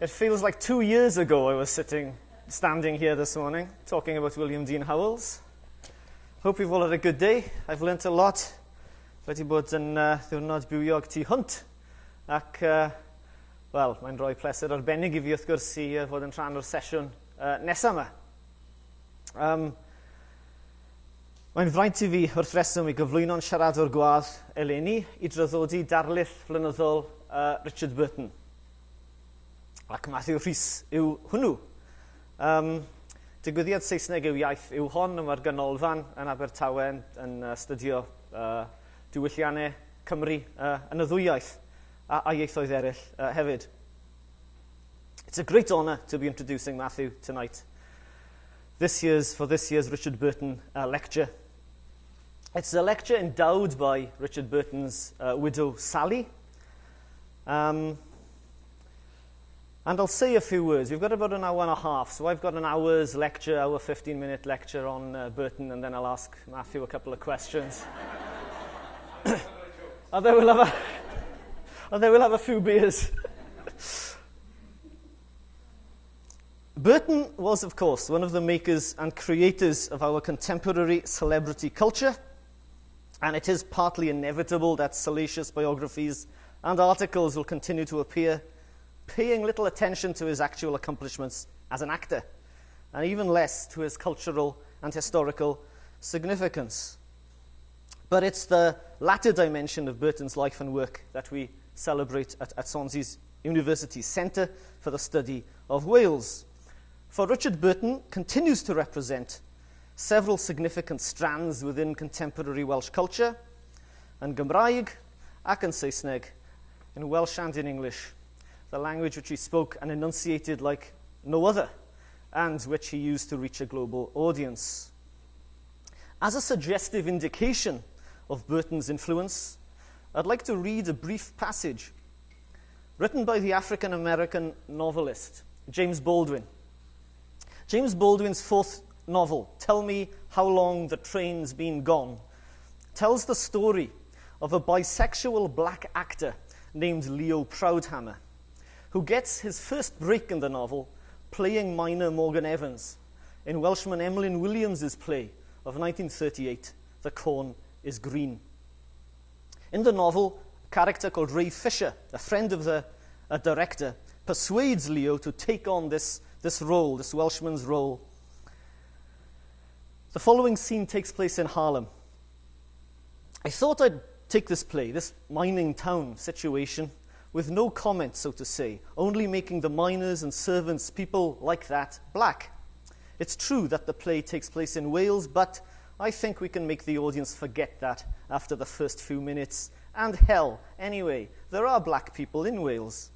It feels like 2 years ago I was standing here this morning, talking about William Dean Howells. Hope you've all had a good day. I've learnt a lot. Wedi bod yn ddiwrnod bywiog tu hwnt. Ac, wel, mae'n rhoi pleser arbennig I fi wrth gwrs I fod yn rhan o'r sesiwn nesaf yma. Mae'n fraint I fi wrth reswm I gyflwyno'n siaradwr gwadd eleni I draddodi Ddarlith Flynyddol Richard Burton. Ac Matthew Rhys yw hwnnw. Digwyddiad Saesneg yw iaith yw hon yma'r ganolfan yn Abertawe yn Astudio Diwylliant Cymru yn y ddwy iaith a ieithoedd eraill hefyd. It's a great honour to be introducing Matthew tonight. For this year's Richard Burton lecture. It's a lecture endowed by Richard Burton's widow Sally. And I'll say a few words. We've got about an hour and a half, so I've got an hour's lecture, 15-minute lecture on Burton, and then I'll ask Matthew a couple of questions. And then we'll have a few beers. Burton was, of course, one of the makers and creators of our contemporary celebrity culture, and it is partly inevitable that salacious biographies and articles will continue to appear, paying little attention to his actual accomplishments as an actor, and even less to his cultural and historical significance. But it's the latter dimension of Burton's life and work that we celebrate at Swansea's University Centre for the Study of Wales. For Richard Burton continues to represent several significant strands within contemporary Welsh culture, yn Gymraeg ac yn Saesneg, in Welsh and in English, the language which he spoke and enunciated like no other, and which he used to reach a global audience. As a suggestive indication of Burton's influence, I'd like to read a brief passage written by the African-American novelist James Baldwin. James Baldwin's fourth novel, Tell Me How Long the Train's Been Gone, tells the story of a bisexual black actor named Leo Proudhammer, who gets his first break in the novel playing minor Morgan Evans in Welshman Emlyn Williams' play of 1938, The Corn is Green. In the novel, a character called Ray Fisher, a friend of the director, persuades Leo to take on this role, this Welshman's role. The following scene takes place in Harlem. I thought I'd take this play, this mining town situation, with no comment, so to say, only making the miners and servants, people like that, black. It's true that the play takes place in Wales, but I think we can make the audience forget that after the first few minutes. And hell, anyway, there are black people in Wales.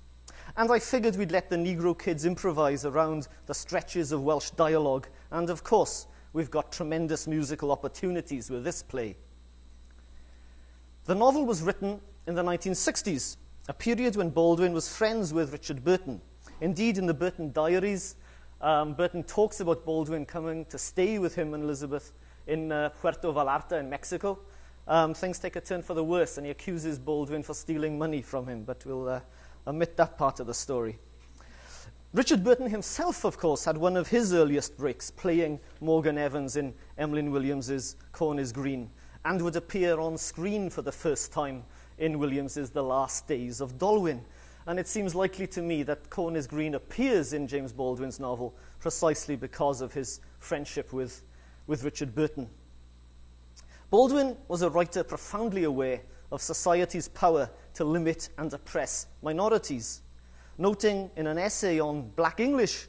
And I figured we'd let the Negro kids improvise around the stretches of Welsh dialogue, and of course, we've got tremendous musical opportunities with this play. The novel was written in the 1960s, a period when Baldwin was friends with Richard Burton. Indeed, in the Burton Diaries, Burton talks about Baldwin coming to stay with him and Elizabeth in Puerto Vallarta in Mexico. Things take a turn for the worse, and he accuses Baldwin for stealing money from him, but we'll omit that part of the story. Richard Burton himself, of course, had one of his earliest breaks playing Morgan Evans in Emlyn Williams' Corn is Green, and would appear on screen for the first time in Williams' The Last Days of Dolwyn. And it seems likely to me that Corn is Green appears in James Baldwin's novel precisely because of his friendship with Richard Burton. Baldwin was a writer profoundly aware of society's power to limit and oppress minorities, noting in an essay on Black English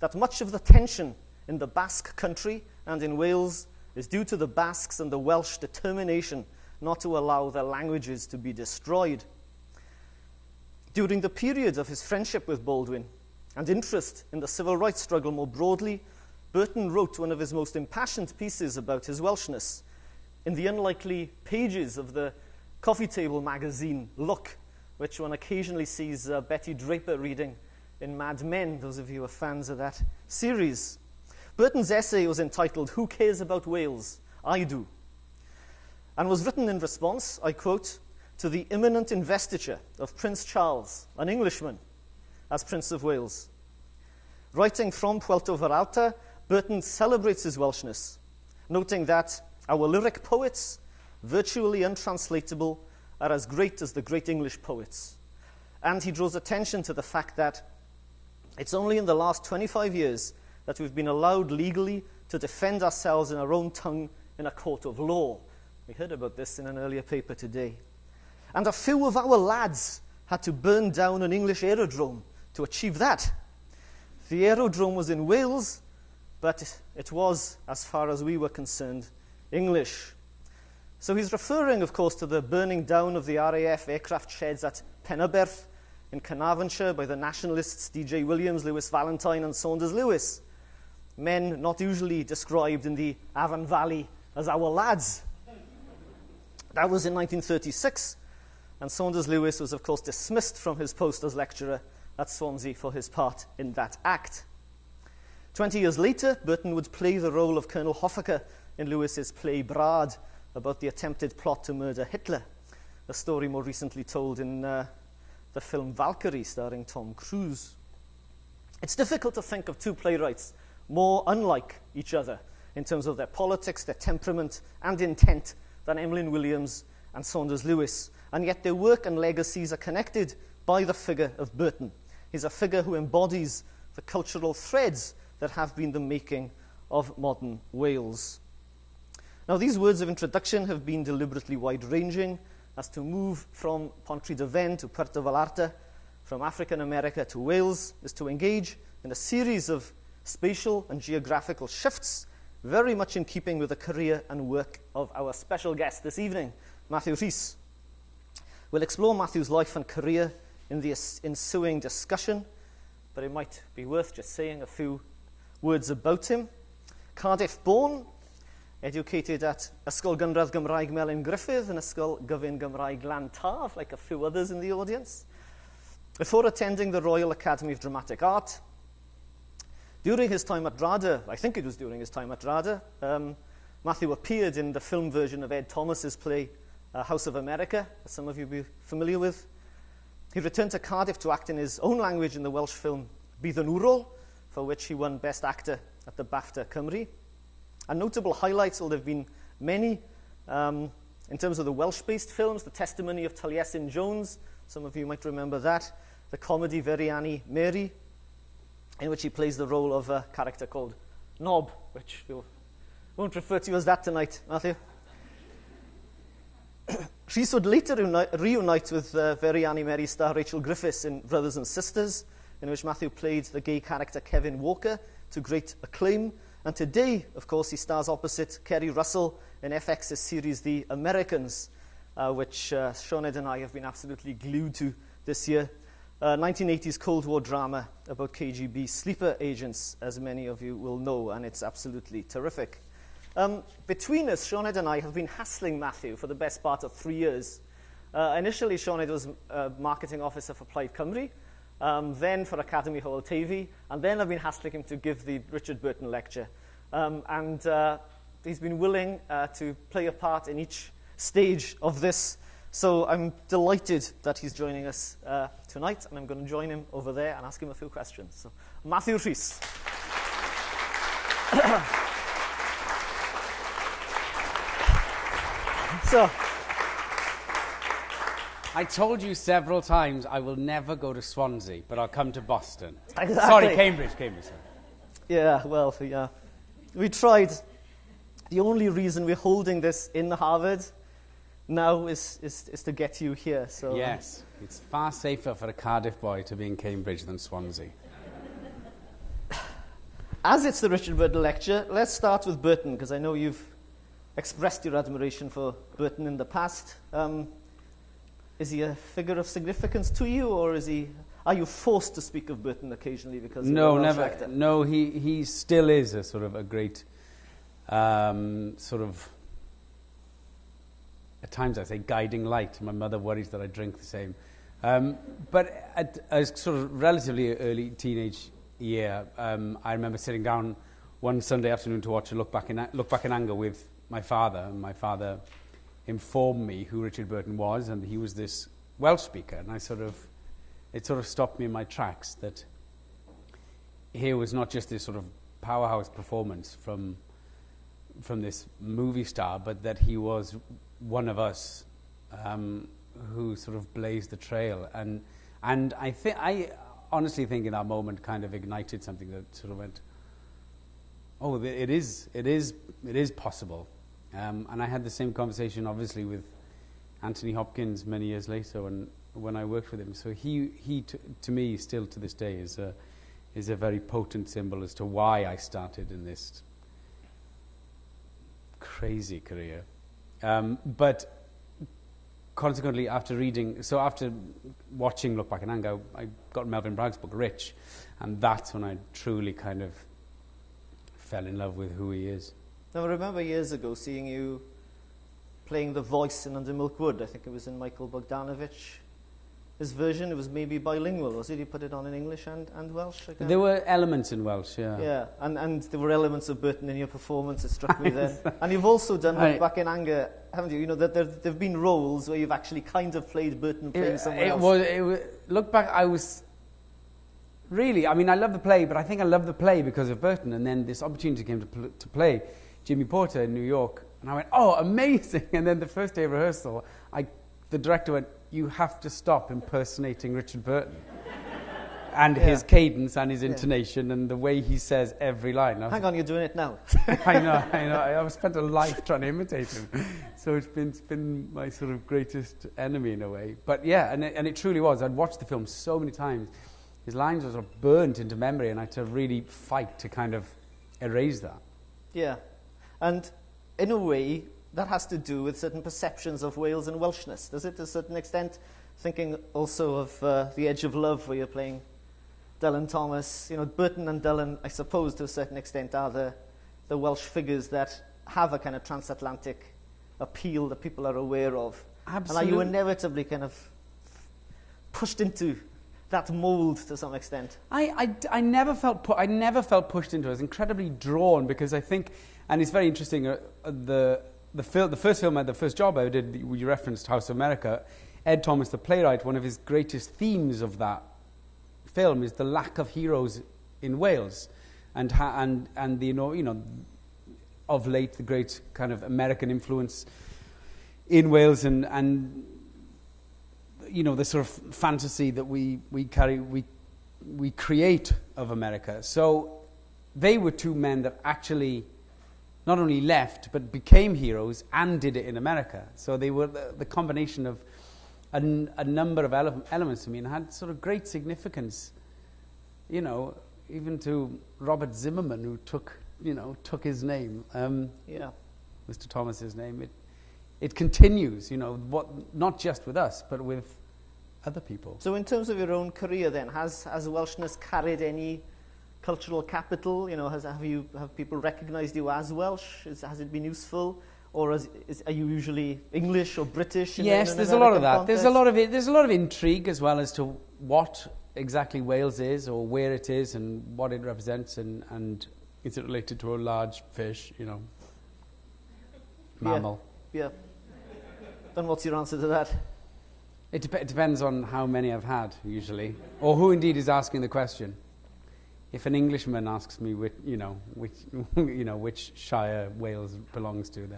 that much of the tension in the Basque country and in Wales is due to the Basques and the Welsh determination not to allow their languages to be destroyed. During the period of his friendship with Baldwin and interest in the civil rights struggle more broadly, Burton wrote one of his most impassioned pieces about his Welshness in the unlikely pages of the coffee table magazine Look, which one occasionally sees Betty Draper reading in Mad Men, those of you who are fans of that series. Burton's essay was entitled, Who Cares About Wales? I Do, and was written in response, I quote, to the imminent investiture of Prince Charles, an Englishman, as Prince of Wales. Writing from Puerto Vallarta, Burton celebrates his Welshness, noting that our lyric poets, virtually untranslatable, are as great as the great English poets. And he draws attention to the fact that it's only in the last 25 years that we've been allowed legally to defend ourselves in our own tongue in a court of law. We heard about this in an earlier paper today. And a few of our lads had to burn down an English aerodrome to achieve that. The aerodrome was in Wales, but it was, as far as we were concerned, English. So he's referring, of course, to the burning down of the RAF aircraft sheds at Penyberth in Carnarvonshire by the nationalists D.J. Williams, Lewis Valentine and Saunders Lewis. Men not usually described in the Avon Valley as our lads. That was in 1936, and Saunders Lewis was, of course, dismissed from his post as lecturer at Swansea for his part in that act. 20 years later, Burton would play the role of Colonel Hoffaker in Lewis's play Brad, about the attempted plot to murder Hitler, a story more recently told in the film Valkyrie, starring Tom Cruise. It's difficult to think of two playwrights more unlike each other in terms of their politics, their temperament, and intent than Emlyn Williams and Saunders Lewis, and yet their work and legacies are connected by the figure of Burton. He's a figure who embodies the cultural threads that have been the making of modern Wales. Now, these words of introduction have been deliberately wide-ranging, as to move from Pontrhydyfen to Puerto Vallarta, from African America to Wales, is to engage in a series of spatial and geographical shifts, very much in keeping with the career and work of our special guest this evening, Matthew Rhys. We'll explore Matthew's life and career in the ensuing discussion, but it might be worth just saying a few words about him. Cardiff-born, educated at Ysgol Gynradd Gymraeg Melyn Griffith and Ysgol Gyfun Gymraeg Lantaf, like a few others in the audience, before attending the Royal Academy of Dramatic Art. During his time at RADA, I think it was during his time at RADA, Matthew appeared in the film version of Ed Thomas's play House of America, as some of you will be familiar with. He returned to Cardiff to act in his own language in the Welsh film Bydd yn Wrol, for which he won Best Actor at the BAFTA Cymru. And notable highlights, well, there have been many, in terms of the Welsh-based films, The Testimony of Taliesin Jones, some of you might remember that, the comedy Veriani Mary, in which he plays the role of a character called Nob, which we won't refer to as that tonight, Matthew. Rhys would later reunite with Veriani Mary star Rachel Griffiths in Brothers and Sisters, in which Matthew played the gay character Kevin Walker to great acclaim. And today, of course, he stars opposite Kerry Russell in FX's series The Americans, which Sioned and I have been absolutely glued to this year. 1980s Cold War drama about KGB sleeper agents, as many of you will know, and it's absolutely terrific. Between us, Sioned and I have been hassling Matthew for the best part of 3 years. Initially, Sioned was marketing officer for Plaid Cymru, then for Academy Hall TV, and then I've been hassling him to give the Richard Burton lecture. He's been willing to play a part in each stage of this, so I'm delighted that he's joining us tonight, and I'm going to join him over there and ask him a few questions. So, Matthew Rhys. So, I told you several times I will never go to Swansea, but I'll come to Boston. Exactly. Sorry, Cambridge. Sorry. Yeah, well, yeah. We tried. The only reason we're holding this in Harvard now is to get you here. So yes, it's far safer for a Cardiff boy to be in Cambridge than Swansea. As it's the Richard Burton lecture, let's start with Burton, because I know you've expressed your admiration for Burton in the past. Is he a figure of significance to you, or are you forced to speak of Burton occasionally because no, you're a Welsh never. actor? No, he still is a sort of a great, sort of, at times I say guiding light. My mother worries that I drink the same. But at a sort of relatively early teenage year, I remember sitting down one Sunday afternoon to watch a Look Back in Anger with my father, and my father informed me who Richard Burton was, and he was this Welsh speaker, and I sort of it sort of stopped me in my tracks that here was not just this sort of powerhouse performance from this movie star, but that he was one of us who sort of blazed the trail. And I honestly think in that moment kind of ignited something that sort of went, oh, it is possible. And I had the same conversation, obviously, with Anthony Hopkins many years later when I worked with him. So he to me, still to this day, is a very potent symbol as to why I started in this crazy career. But consequently, after watching Look Back in Anger, I got Melvyn Bragg's book, Rich, and that's when I truly kind of fell in love with who he is. Now, I remember years ago seeing you playing the voice in Under Milk Wood. I think it was in Michael Bogdanovich's version. It was maybe bilingual, was it? You put it on in English and Welsh again? There were elements in Welsh, yeah. Yeah, and there were elements of Burton in your performance. It struck me then. And you've also done Look Back in Anger, haven't you? You know, that there've been roles where you've actually kind of played Burton playing someone else. Look Back, I was... Really, I mean, I love the play, but I think I love the play because of Burton. And then this opportunity came to play Jimmy Porter in New York. And I went, oh, amazing. And then the first day of rehearsal, the director went, you have to stop impersonating Richard Burton. And his cadence and his intonation and the way he says every line. Hang on, you're doing it now. I know. I've spent a life trying to imitate him. So it's been my sort of greatest enemy in a way. But yeah, and it truly was. I'd watched the film so many times. His lines were sort of burnt into memory, and I had to really fight to kind of erase that. Yeah. And in a way, that has to do with certain perceptions of Wales and Welshness, does it, to a certain extent? Thinking also of The Edge of Love, where you're playing Dylan Thomas. You know, Burton and Dylan, I suppose, to a certain extent, are the Welsh figures that have a kind of transatlantic appeal that people are aware of. Absolutely. And are you inevitably kind of pushed into that mould to some extent? I never felt pushed into it. I was incredibly drawn because I think, and it's very interesting, the first job I did, you referenced House of America, Ed Thomas, the playwright, one of his greatest themes of that film is the lack of heroes in Wales, and the, you know, of late the great kind of American influence in Wales and you know, the sort of fantasy that we create of America. So they were two men that actually not only left but became heroes and did it in America. So they were the combination of a number of elements to me, and had sort of great significance, you know, even to Robert Zimmerman, who took his name, Mr. Thomas's name. It continues, you know, not just with us, but with other people. So in terms of your own career then, has Welshness carried any cultural capital? You know, have people recognised you as Welsh? Has it been useful? Or are you usually English or British? Yes, there's a lot of that. Context? There's a lot of intrigue as well as to what exactly Wales is, or where it is, and what it represents, and is it related to a large fish, you know, mammal? Yeah. Then what's your answer to that? It depends on how many I've had, usually, or who indeed is asking the question. If an Englishman asks me which shire Wales belongs to,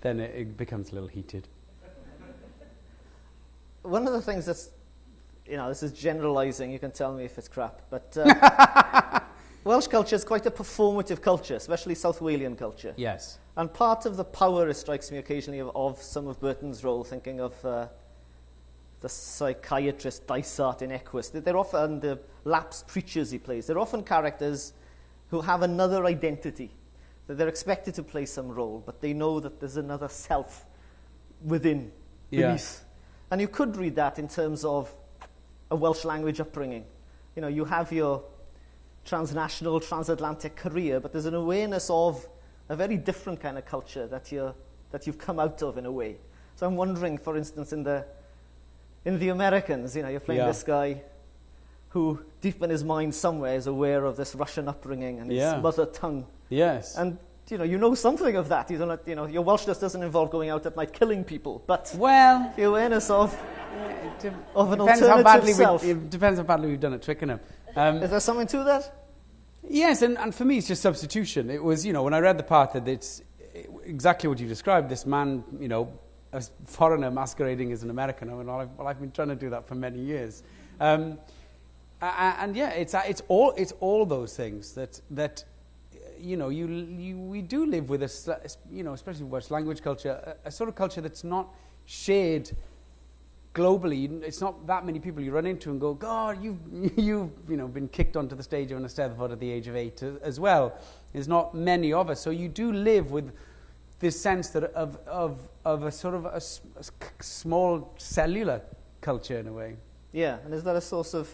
then it becomes a little heated. One of the things that's, you know, this is generalising. You can tell me if it's crap, but Welsh culture is quite a performative culture, especially South Walian culture. Yes. And part of the power, it strikes me occasionally, of some of Burton's role, thinking of the psychiatrist Dysart in Equus. They're often the lapsed preachers he plays. They're often characters who have another identity, that they're expected to play some role, but they know that there's another self beneath. Yeah. And you could read that in terms of a Welsh language upbringing. You know, you have your transnational, transatlantic career, but there's an awareness of a very different kind of culture that you've come out of in a way. So I'm wondering, for instance, in the Americans, you know, you're playing this guy who, deep in his mind somewhere, is aware of this Russian upbringing and his mother tongue. Yes. And you know something of that. You don't, your Welshness doesn't involve going out at night killing people, but the awareness of of an alternative self. It depends how badly we've done at Twickenham. Is there something to that? Yes, and for me it's just substitution. It was, when I read the part that it's exactly what you described, this man, a foreigner masquerading as an American. I went, well, I've been trying to do that for many years. And yeah, it's all those things that we do live with especially Welsh language culture, a sort of culture that's not shared globally. It's not that many people you run into and go, God, you've been kicked onto the stage of an Eisteddfod at the age of 8 as well. There's not many of us, so you do live with this sense that of a sort of a small cellular culture in a way. Yeah, and is that a source of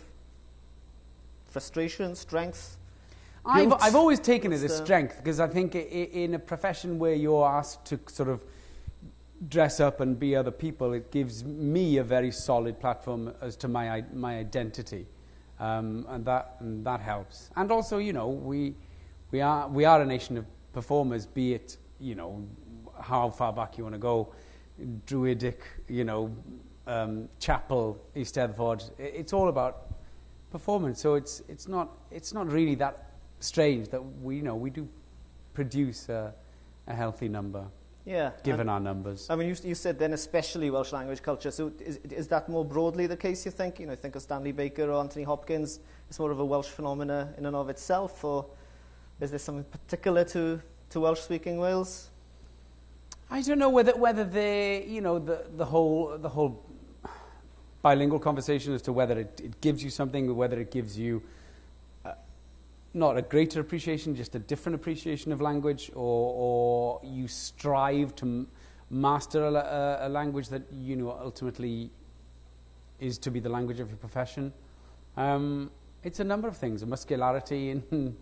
frustration, strength? I've always taken it as strength, because I think in a profession where you're asked to sort of dress up and be other people, it gives me a very solid platform as to my identity, and that helps. And also, we are a nation of performers, be it how far back you want to go, Druidic, chapel, Eisteddfod. It's all about performance. So it's not really that strange that we do produce a healthy number. Yeah, given our numbers. I mean, you said then especially Welsh language culture. So is that more broadly the case, you think? Think of Stanley Baker or Anthony Hopkins. It's more of a Welsh phenomena in and of itself, or is there something particular to Welsh-speaking Wales? I don't know whether the whole bilingual conversation as to whether it gives you something, or whether it gives you not a greater appreciation, just a different appreciation of language, or you strive to master a language that ultimately is to be the language of your profession. It's a number of things, a muscularity in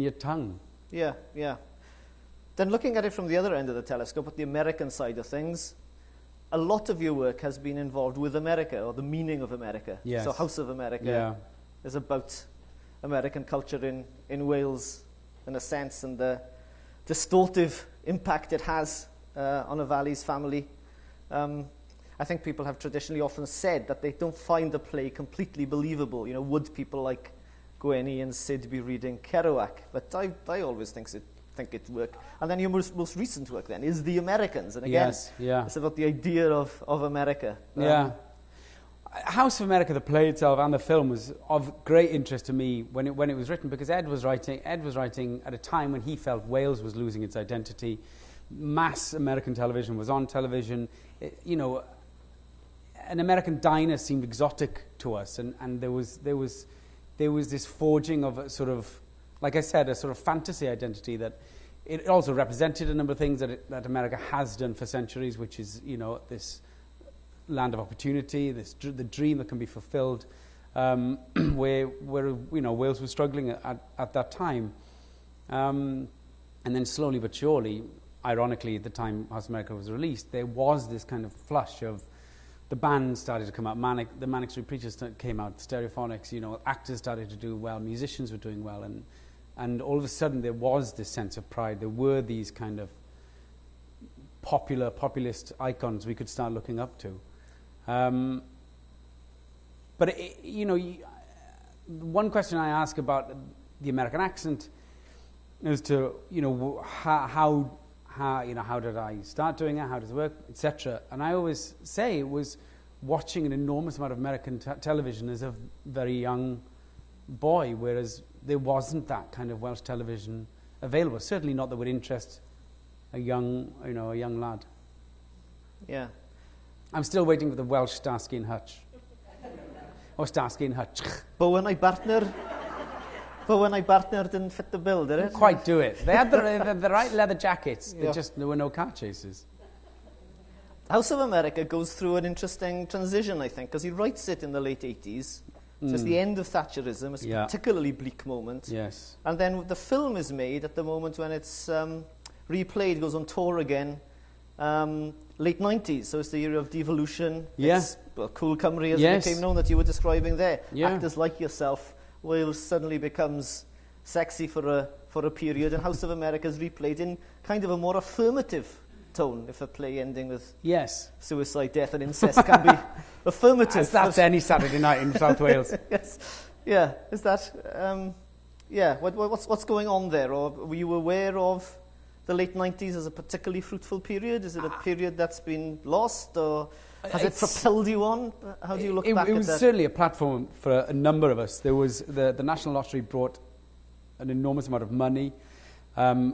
your tongue. Yeah. Then looking at it from the other end of the telescope, at the American side of things, a lot of your work has been involved with America, or the meaning of America. Yes. So House of America is about American culture in Wales, in a sense, and the distortive impact it has on a Valleys family. I think people have traditionally often said that they don't find the play completely believable. Would people like Gwenny and Sid be reading Kerouac? But I always think it worked. And then your most recent work then is The Americans, and again, it's about the idea of America. House of America, the play itself and the film, was of great interest to me when it was written, because Ed was writing at a time when he felt Wales was losing its identity. Mass American television was on television. An American diner seemed exotic to us, and there was this forging of a sort of, like I said, a sort of fantasy identity that it also represented a number of things that America has done for centuries, which is this land of opportunity, the dream that can be fulfilled, where Wales was struggling at that time, and then slowly but surely, ironically, at the time House of America was released, there was this kind of flush of the band started to come out, the Manic Street Preachers came out, Stereophonics, actors started to do well, musicians were doing well, and all of a sudden there was this sense of pride. There were these kind of populist icons we could start looking up to. But one question I ask about the American accent is to how did I start doing it, how does it work, etc. And I always say it was watching an enormous amount of American television as a very young boy, whereas there wasn't that kind of Welsh television available. Certainly not that would interest a young lad. Yeah. I'm still waiting for the Welsh Starsky and Hutch. Or Starsky and Hutch. But when I partner didn't fit the bill, did it? Didn't quite do it. They had the right leather jackets. There were no car chases. House of America goes through an interesting transition, I think, because he writes it in the late 80s. So it's the end of Thatcherism. It's a particularly bleak moment. Yes. And then the film is made at the moment when it's replayed, goes on tour again, late 90s. So it's the era of devolution. Yes. Cool Cymru, as it became known, that you were describing there. Yeah. Actors like yourself. Wales suddenly becomes sexy for a period, and House of America is replayed in kind of a more affirmative tone, if a play ending with suicide, death and incest affirmative. That's any Saturday night in South Wales. Yes. Yeah. Is that? Yeah. What's going on there? Or were you aware of the late 90s as a particularly fruitful period? Is it a period that's been lost, or has it propelled you on? How do you look back at that? It was certainly a platform for a number of us. There was the National Lottery brought an enormous amount of money, and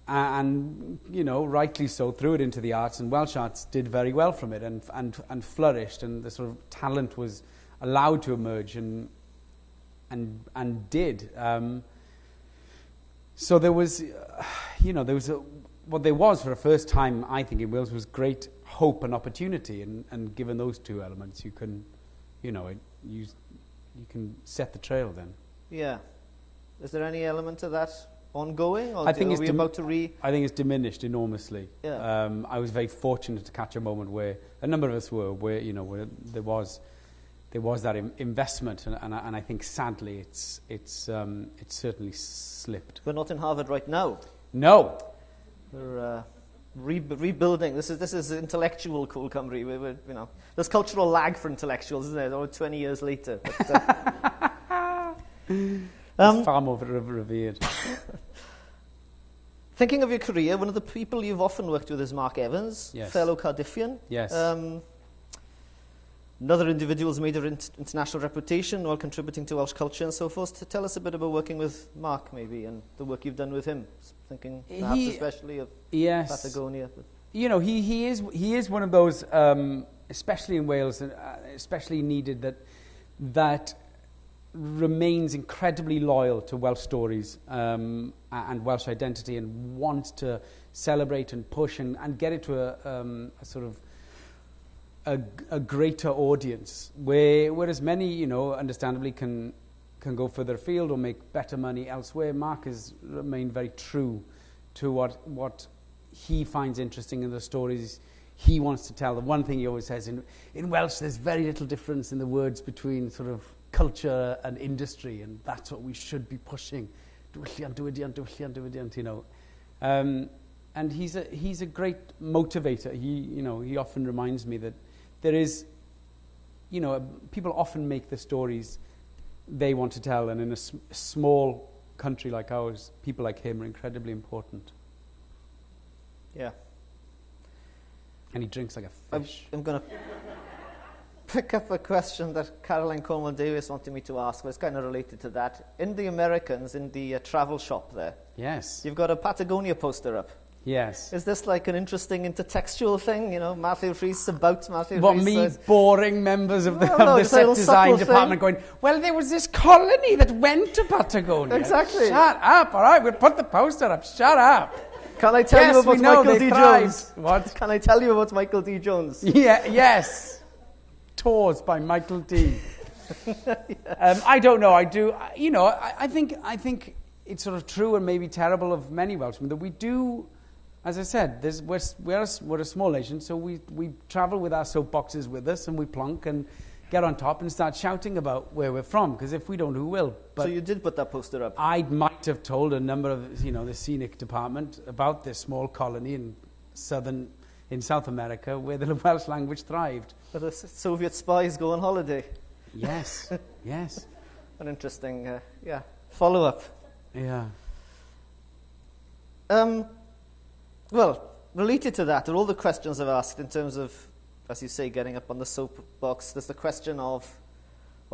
rightly so, threw it into the arts, and Welsh arts did very well from it and flourished, and the sort of talent was allowed to emerge and did. So there was, what there was for the first time, I think, in Wales was great hope and opportunity, and given those two elements, you can, you can set the trail then. Yeah. Is there any element of that ongoing, or I think about to I think it's diminished enormously. Yeah. I was very fortunate to catch a moment where a number of us were, where there was that investment, and I think sadly it's certainly slipped. We're not in Harvard right now. No. We're rebuilding. This is intellectual cool Cymru. There's cultural lag for intellectuals, isn't there? Or 20 years later. But, it's far more revered. Thinking of your career, one of the people you've often worked with is Mark Evans, yes. fellow Cardiffian. Yes. Another individual's made an international reputation while contributing to Welsh culture and so forth. Tell us a bit about working with Mark, maybe, and the work you've done with him. Thinking perhaps especially of Patagonia. But. He is one of those, especially in Wales, especially needed that remains incredibly loyal to Welsh stories and Welsh identity, and wants to celebrate and push and get it to a sort of a greater audience, whereas many, understandably can go further afield or make better money elsewhere. Mark has remained very true to what he finds interesting in the stories he wants to tell. The one thing he always says, in Welsh there's very little difference in the words between sort of culture and industry, and that's what we should be pushing. Diwylliant, and he's a great motivator. He often reminds me that there is, people often make the stories they want to tell, and in a small country like ours, people like him are incredibly important. Yeah. And he drinks like a fish. I'm going to pick up a question that Caroline Coleman-Davies wanted me to ask, but it's kind of related to that. In the Americans, in the travel shop there, yes, you've got a Patagonia poster up. Yes. Is this like an interesting intertextual thing? Matthew Rhys about Matthew Rhys. What, me boring members of the set design department going, well, there was this colony that went to Patagonia. Exactly. Shut up, all right, we'll put the poster up. Shut up. Can I tell you about Michael D. Jones? What? Can I tell you about Michael D. Jones? Yeah, yes. Tours by Michael D. I don't know. I do. I think it's sort of true and maybe terrible of many Welshmen that we do. As I said, we're a small nation, so we travel with our soapboxes with us, and we plonk and get on top and start shouting about where we're from, because if we don't, who will? But so you did put that poster up? I might have told a number of, the scenic department about this small colony in South America where the Welsh language thrived. Where the Soviet spies go on holiday. Yes, yes. An interesting, follow-up. Yeah. Well, related to that, are all the questions I've asked in terms of, as you say, getting up on the soapbox. There's the question of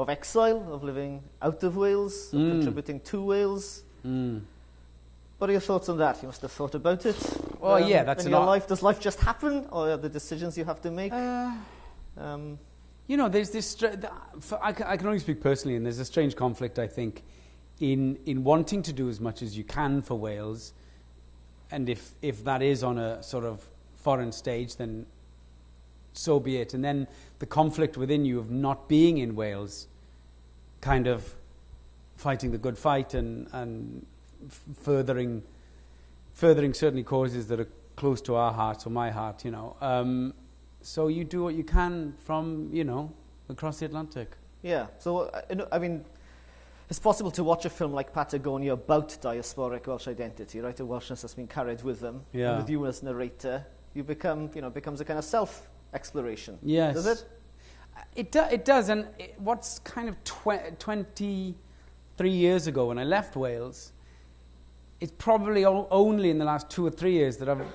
exile, of living out of Wales, of contributing to Wales. What are your thoughts on that? You must have thought about it. Well, that's in your life. Does life just happen, or are there decisions you have to make? There's this. I can only speak personally, and there's a strange conflict, I think, in wanting to do as much as you can for Wales. And if that is on a sort of foreign stage, then so be it. And then the conflict within you of not being in Wales, kind of fighting the good fight and furthering certainly causes that are close to our hearts, or my heart, So you do what you can from, across the Atlantic. Yeah. So, it's possible to watch a film like Patagonia about diasporic Welsh identity, right? A Welshness that's been carried with them. Yeah. And with you as narrator, you becomes a kind of self-exploration. Yes. Does it? It does, and what's kind of 23 years ago when I left Wales, it's probably only in the last 2 or 3 years that I've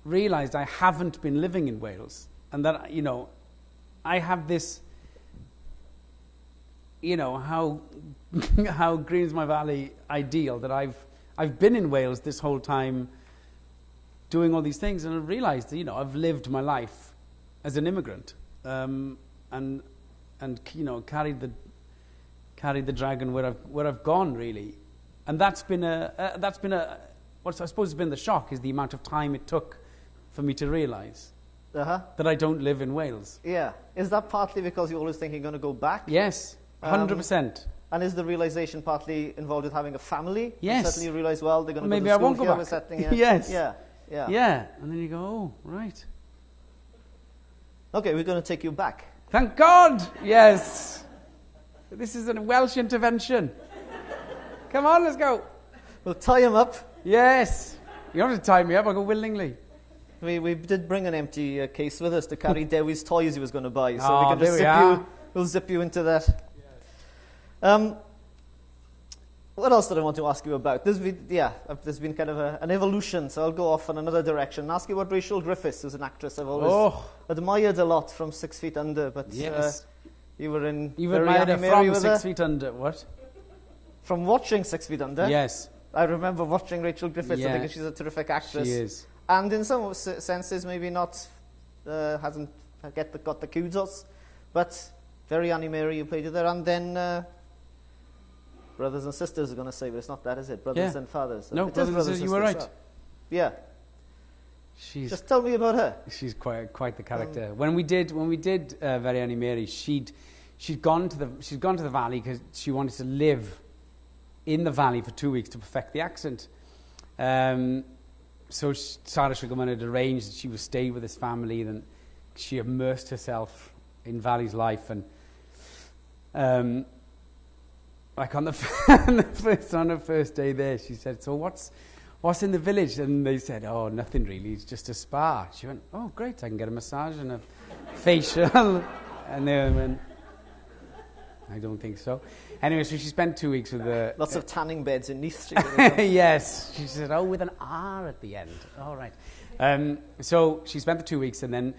realised I haven't been living in Wales, and that, you know, I have this, you know, how green's my valley ideal, that I've been in Wales this whole time doing all these things, and I've realised that, you know, I've lived my life as an immigrant, and you know, carried the dragon where I've gone, really. And that's been what I suppose has been the shock, is the amount of time it took for me to realise that I don't live in Wales. Yeah. Is that partly because you always think you're going to go back? Yes, 100%. And is the realisation partly involved with having a family? Yes. And suddenly you realise, well, they're going to go to maybe I school won't go here, back. we're settling here. Yes. Yeah. And then you go, oh, right. Okay, we're going to take you back. Thank God! Yes. This is a Welsh intervention. Come on, let's go. We'll tie him up. Yes. You don't have to tie me up, I'll go willingly. We did bring an empty case with us to carry Dewi's toys he was going to buy, so we can just we'll zip you into that. What else did I want to ask you about? There's been kind of an evolution, so I'll go off in another direction and ask you about Rachel Griffiths, who's an actress I've always admired a lot from 6 Feet Under, but yes. You were in You've Very admired her Annie from with 6 Feet Under, what? From watching 6 Feet Under? Yes. I remember watching Rachel Griffiths. Yeah. I think she's a terrific actress. She is. And in some senses, maybe not, hasn't got the kudos, but Very Annie Mary, you played her there, and then Brothers and Sisters, are going to say, but it's not that, is it? Brothers and Fathers. No, Brothers and Sisters, you were right. So. Yeah. She's just tell me about her. She's quite the character. When we did Very Annie Mary, she'd gone to the valley because she wanted to live in the valley for 2 weeks to perfect the accent. So Sarah Sugarman had arranged that she would stay with this family. Then she immersed herself in Valley's life, and like on her first day there, she said, "So what's in the village?" And they said, "Oh, nothing really. It's just a spa." She went, "Oh, great! I can get a massage and a facial." And they went, "I don't think so." Anyway, so she spent 2 weeks with the... Lots of tanning beds in Nice. Yes. She said, "Oh, with an R at the end." All right. So she spent the 2 weeks, and then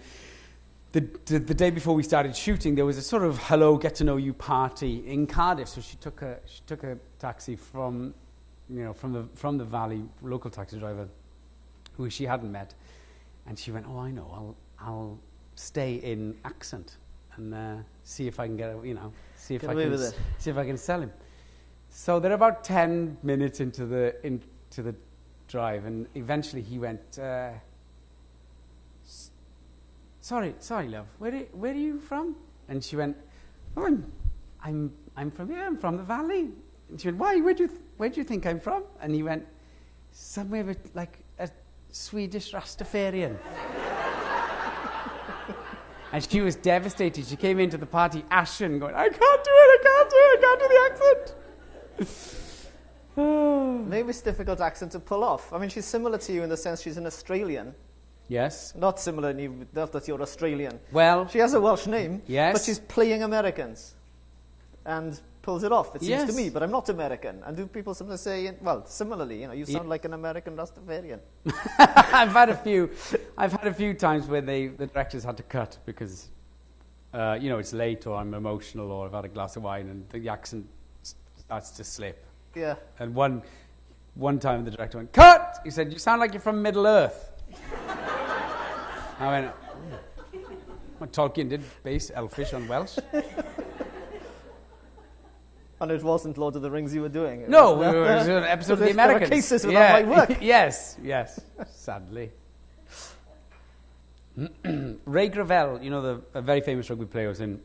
the day before we started shooting, there was a sort of hello, get to know you party in Cardiff. So she took a taxi from the valley, local taxi driver, who she hadn't met, and she went, "Oh, I know. I'll stay in accent and see if I can see if I can sell him." So they're about 10 minutes into the drive, and eventually he went, Sorry, love. Where are you from?" And she went, "Oh, I'm from here. I'm from the valley." And she went, "Why? Where do you think I'm from?" And he went, "Somewhere with, like a Swedish Rastafarian." And she was devastated. She came into the party ashen, going, I can't do the accent. Maybe it's a difficult accent to pull off. I mean, she's similar to you in the sense she's an Australian. Yes. Not similar, not that you're Australian. Well, she has a Welsh name, yes, but she's playing Americans and pulls it off, it seems to me, but I'm not American. And do people sometimes say, well, similarly, you sound like an American Rastafarian. I've had a few times where the directors had to cut because, it's late, or I'm emotional, or I've had a glass of wine, and the accent starts to slip. Yeah. And one time the director went, "Cut!" He said, "You sound like you're from Middle Earth." I went, well, Tolkien did base Elfish on Welsh. And it wasn't Lord of the Rings you were doing? No, it was an episode of The Americans. There are cases where that might work. Yes, sadly. Ray Gravell, a very famous rugby player, was in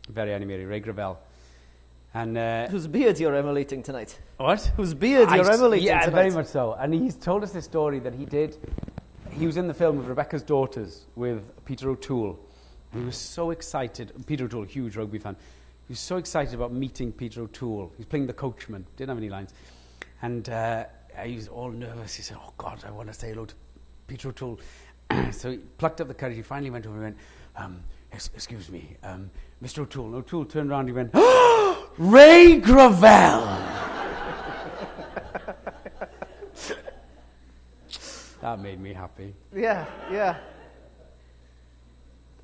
Very Annie Mary, Ray Gravell. And whose beard you're emulating tonight? What? Whose beard you're emulating tonight? Yeah, very much so. And he's told us this story that he did. He was in the film of Rebecca's Daughters with Peter O'Toole. He was so excited. Peter O'Toole, huge rugby fan. He was so excited about meeting Peter O'Toole. He was playing the coachman, didn't have any lines. And he was all nervous. He said, "Oh, God, I want to say hello to Peter O'Toole." So he plucked up the courage. He finally went over and went, excuse me, Mr. O'Toole. And O'Toole turned around and he went, oh, Ray Gravel! That made me happy. Yeah, yeah.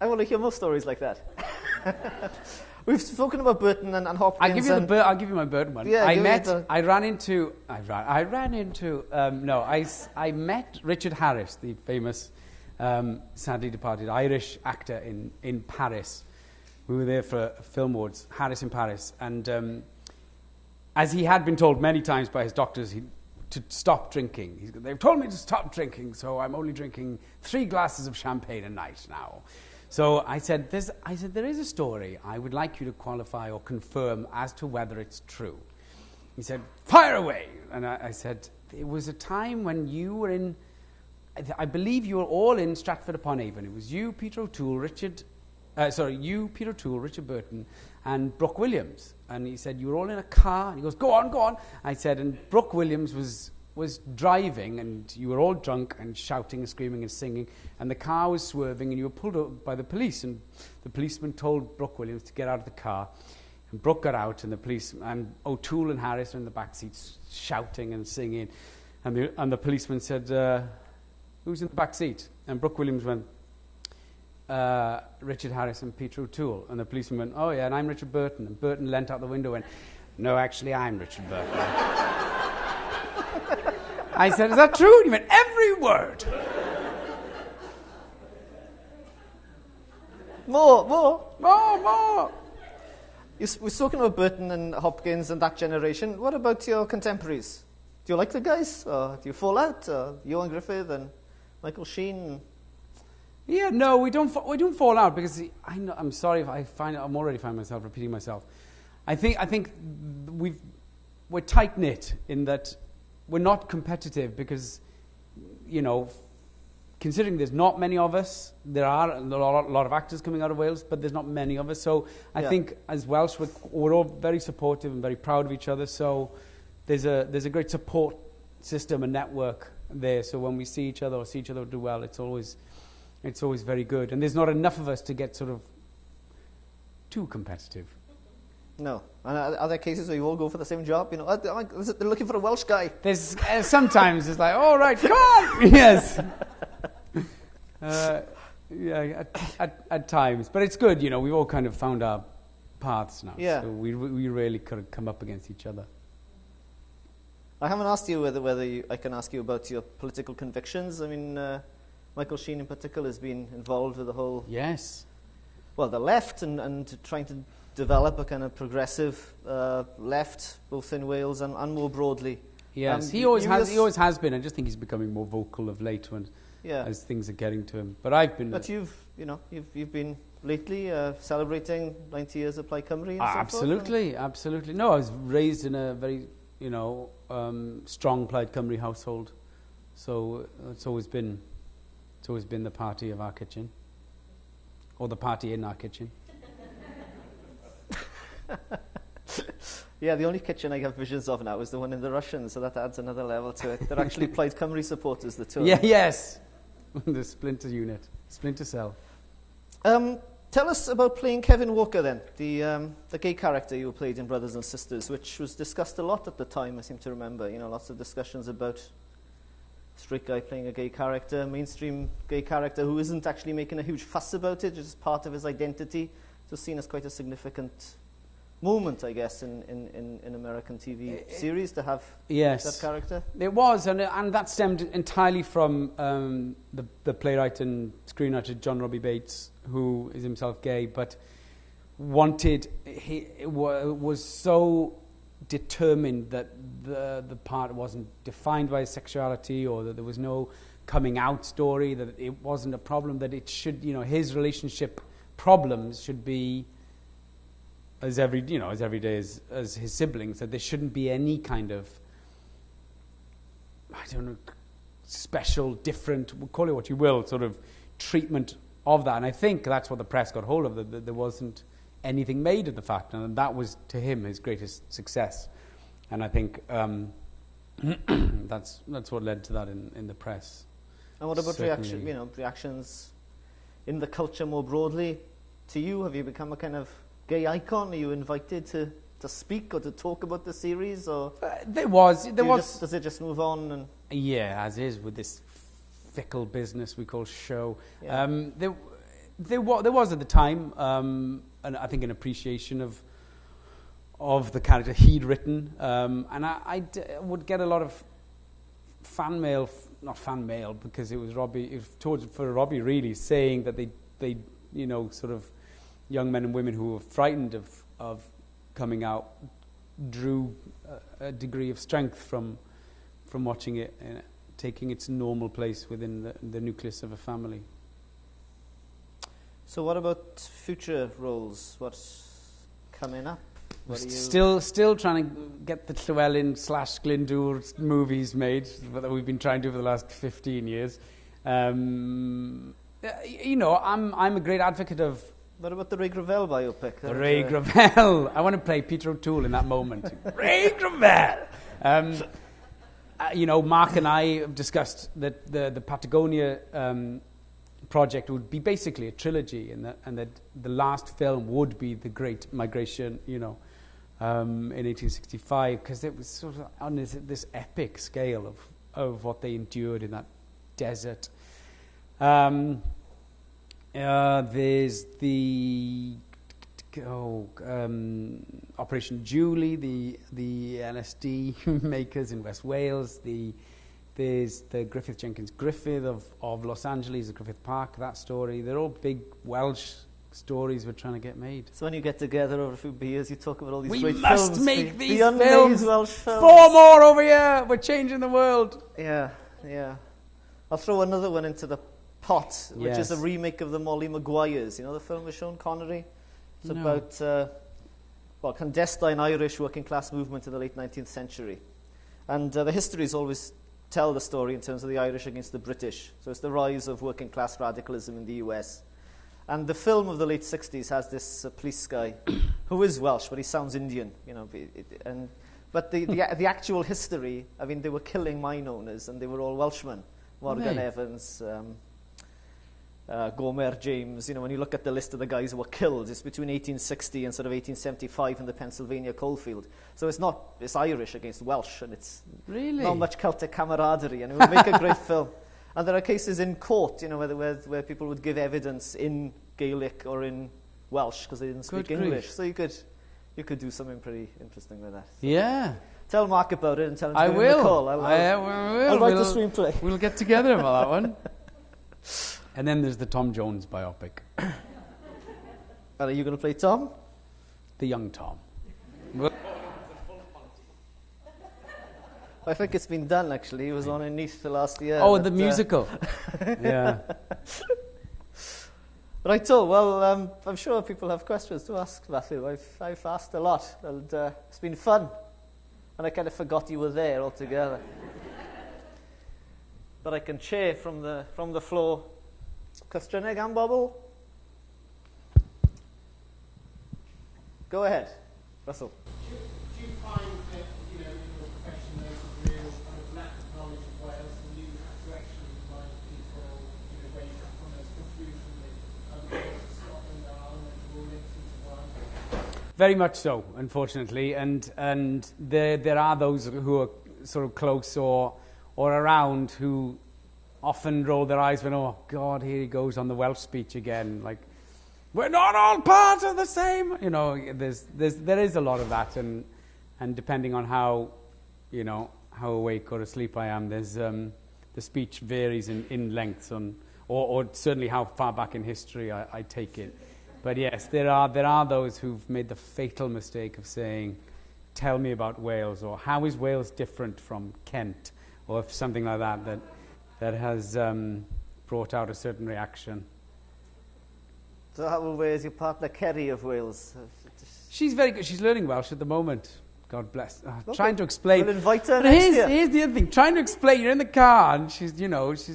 I want to hear more stories like that. We've spoken about Burton and Hopkins. I'll give you my Burton one. Yeah, I met Richard Harris, the famous, sadly departed Irish actor in Paris. We were there for Film Awards, Harris in Paris, and as he had been told many times by his doctors to stop drinking. They've told me to stop drinking, so I'm only drinking 3 glasses of champagne a night now. So I said, there is a story I would like you to qualify or confirm as to whether it's true. He said, fire away! And I said, it was a time when you were in, I believe you were all in Stratford-upon-Avon. It was you, Peter O'Toole, Richard Burton, and Brooke Williams. And he said, you were all in a car. And he goes, go on. I said, and Brooke Williams was driving, and you were all drunk and shouting and screaming and singing, and the car was swerving, and you were pulled over by the police, and the policeman told Brooke Williams to get out of the car, and Brooke got out, and O'Toole and Harris are in the back seats shouting and singing, and the policeman said, who's in the back seat? And Brooke Williams went, Richard Harris and Peter O'Toole. And the policeman went, oh yeah, and I'm Richard Burton. And Burton leant out the window and went, no, actually I'm Richard Burton. I said, is that true? And he went, every word. More. We're talking about Burton and Hopkins and that generation. What about your contemporaries? Do you like the guys? Or do you fall out? Johan Griffith and Michael Sheen? Yeah, no, we don't fall out because I'm sorry if I'm already finding myself repeating myself. I think we're tight knit in that we're not competitive because, considering there's not many of us, there are a lot of actors coming out of Wales, but there's not many of us. So I think as Welsh, we're all very supportive and very proud of each other. So there's a great support system and network there. So when we see each other or see each other do well, it's always very good. And there's not enough of us to get sort of too competitive. No. And are there cases where you all go for the same job? They're looking for a Welsh guy. There's sometimes it's like, all right, come on! Yes. At times. But it's good, we've all kind of found our paths now. Yeah. So we really could come up against each other. I haven't asked you whether I can ask you about your political convictions. I mean, Michael Sheen in particular has been involved with the whole... Yes. Well, the left and trying to develop a kind of progressive left, both in Wales and more broadly. Yes, he always has been. I just think he's becoming more vocal of late as things are getting to him. But I've been... But you've been lately celebrating 90 years of Plaid Cymru and so absolutely, forth? Absolutely. No, I was raised in a very, strong Plaid Cymru household. So it's always been the party of our kitchen. Or the party in our kitchen. Yeah, the only kitchen I have visions of now is the one in the Russians, so that adds another level to it. They're actually Plaid Cymru supporters, the two. Yeah, yes. The splinter unit, splinter cell. Tell us about playing Kevin Walker then, the gay character you played in Brothers and Sisters, which was discussed a lot at the time, I seem to remember. Lots of discussions about straight guy playing a gay character, mainstream gay character who isn't actually making a huge fuss about it, just part of his identity. So seen as quite a significant moment, I guess, in American TV series to have that character. It was, and that stemmed entirely from the playwright and screenwriter John Robbie Bates, who is himself gay, but was so determined that the part wasn't defined by his sexuality, or that there was no coming out story, that it wasn't a problem, that it should, his relationship problems should be as every day as his siblings, that there shouldn't be any kind of, special, different, call it what you will, sort of treatment of that. And I think that's what the press got hold of, that there wasn't anything made of the fact, and that was, to him, his greatest success. And I think that's what led to that in the press. And what about reactions in the culture more broadly? to you? Have you become a kind of gay icon? Are you invited to speak or to talk about the series? Or does it just move on? And yeah, as is with this fickle business we call show. Yeah. There was at the time, and I think an appreciation of the character he'd written, and I would get a lot of fan mail, not fan mail because it was Robbie, it was for Robbie really, saying that they sort of young men and women who were frightened of coming out drew a degree of strength from watching it and taking its normal place within the nucleus of a family. So what about future roles? What's coming up? What are you... Still trying to get the Llywelyn/Glyndŵr movies made that we've been trying to do for the last 15 years. I'm a great advocate of... What about the Ray Gravell biopic? The Ray Gravell. I want to play Peter O'Toole in that moment. Ray Gravell! Mark and I have discussed that the Patagonia project would be basically a trilogy, and that the last film would be The Great Migration, in 1865, because it was sort of on this epic scale of what they endured in that desert. There's the Operation Julie, the LSD makers in West Wales. There's the Griffith Jenkins Griffith of Los Angeles, the Griffith Park, that story. They're all big Welsh stories we're trying to get made. So when you get together over a few beers, you talk about all these great films. We must make these films. Welsh films. 4 more over here. We're changing the world. Yeah. I'll throw another one into the pot, which is a remake of the Molly Maguires. You know the film with Sean Connery? It's about clandestine Irish working class movement in the late 19th century. And the histories always tell the story in terms of the Irish against the British. So it's the rise of working class radicalism in the US. And the film of the late 60s has this police guy who is Welsh, but he sounds Indian, But the actual history, I mean, they were killing mine owners, and they were all Welshmen. Morgan Evans, Gomer James. When you look at the list of the guys who were killed, it's between 1860 and sort of 1875 in the Pennsylvania coalfield. So it's Irish against Welsh, and it's not much Celtic camaraderie, and it would make a great film. And there are cases in court, where people would give evidence in Gaelic or in Welsh because they didn't speak English. So you could do something pretty interesting with that. So yeah. Tell Mark about it and tell him to give him a call. I'll write the screenplay. We'll get together about that one. And then there's the Tom Jones biopic. And are you going to play Tom? The young Tom. I think it's been done, actually. He was on in Nice the last year. Oh, the musical. Yeah. Right, so, well, I'm sure people have questions to ask, Matthew. I've asked a lot, and it's been fun. And I kind of forgot you were there altogether. But I can chair from the floor. Cwestiynau gan bobl? Go ahead, Russell. Do you find that, in your profession, there's a real kind of lack of knowledge of Wales, and you have to actually remind people, where you come from, there's confusion with other parts of Scotland, Ireland, and all links into one? Very much so, unfortunately, and there are those who are sort of close or around who often roll their eyes when, oh God, here he goes on the Welsh speech again. Like, we're not all part of the same. There is a lot of that, and depending on how awake or asleep I am, there's the speech varies in lengths or certainly how far back in history I take it. But yes, there are those who've made the fatal mistake of saying, "Tell me about Wales," or "How is Wales different from Kent?" or something like that has brought out a certain reaction. So where is your partner Kerry of Wales? She's very good. She's learning Welsh at the moment. God bless. Okay. Trying to explain. We'll invite her next year. Here's the other thing. Trying to explain. You're in the car and she's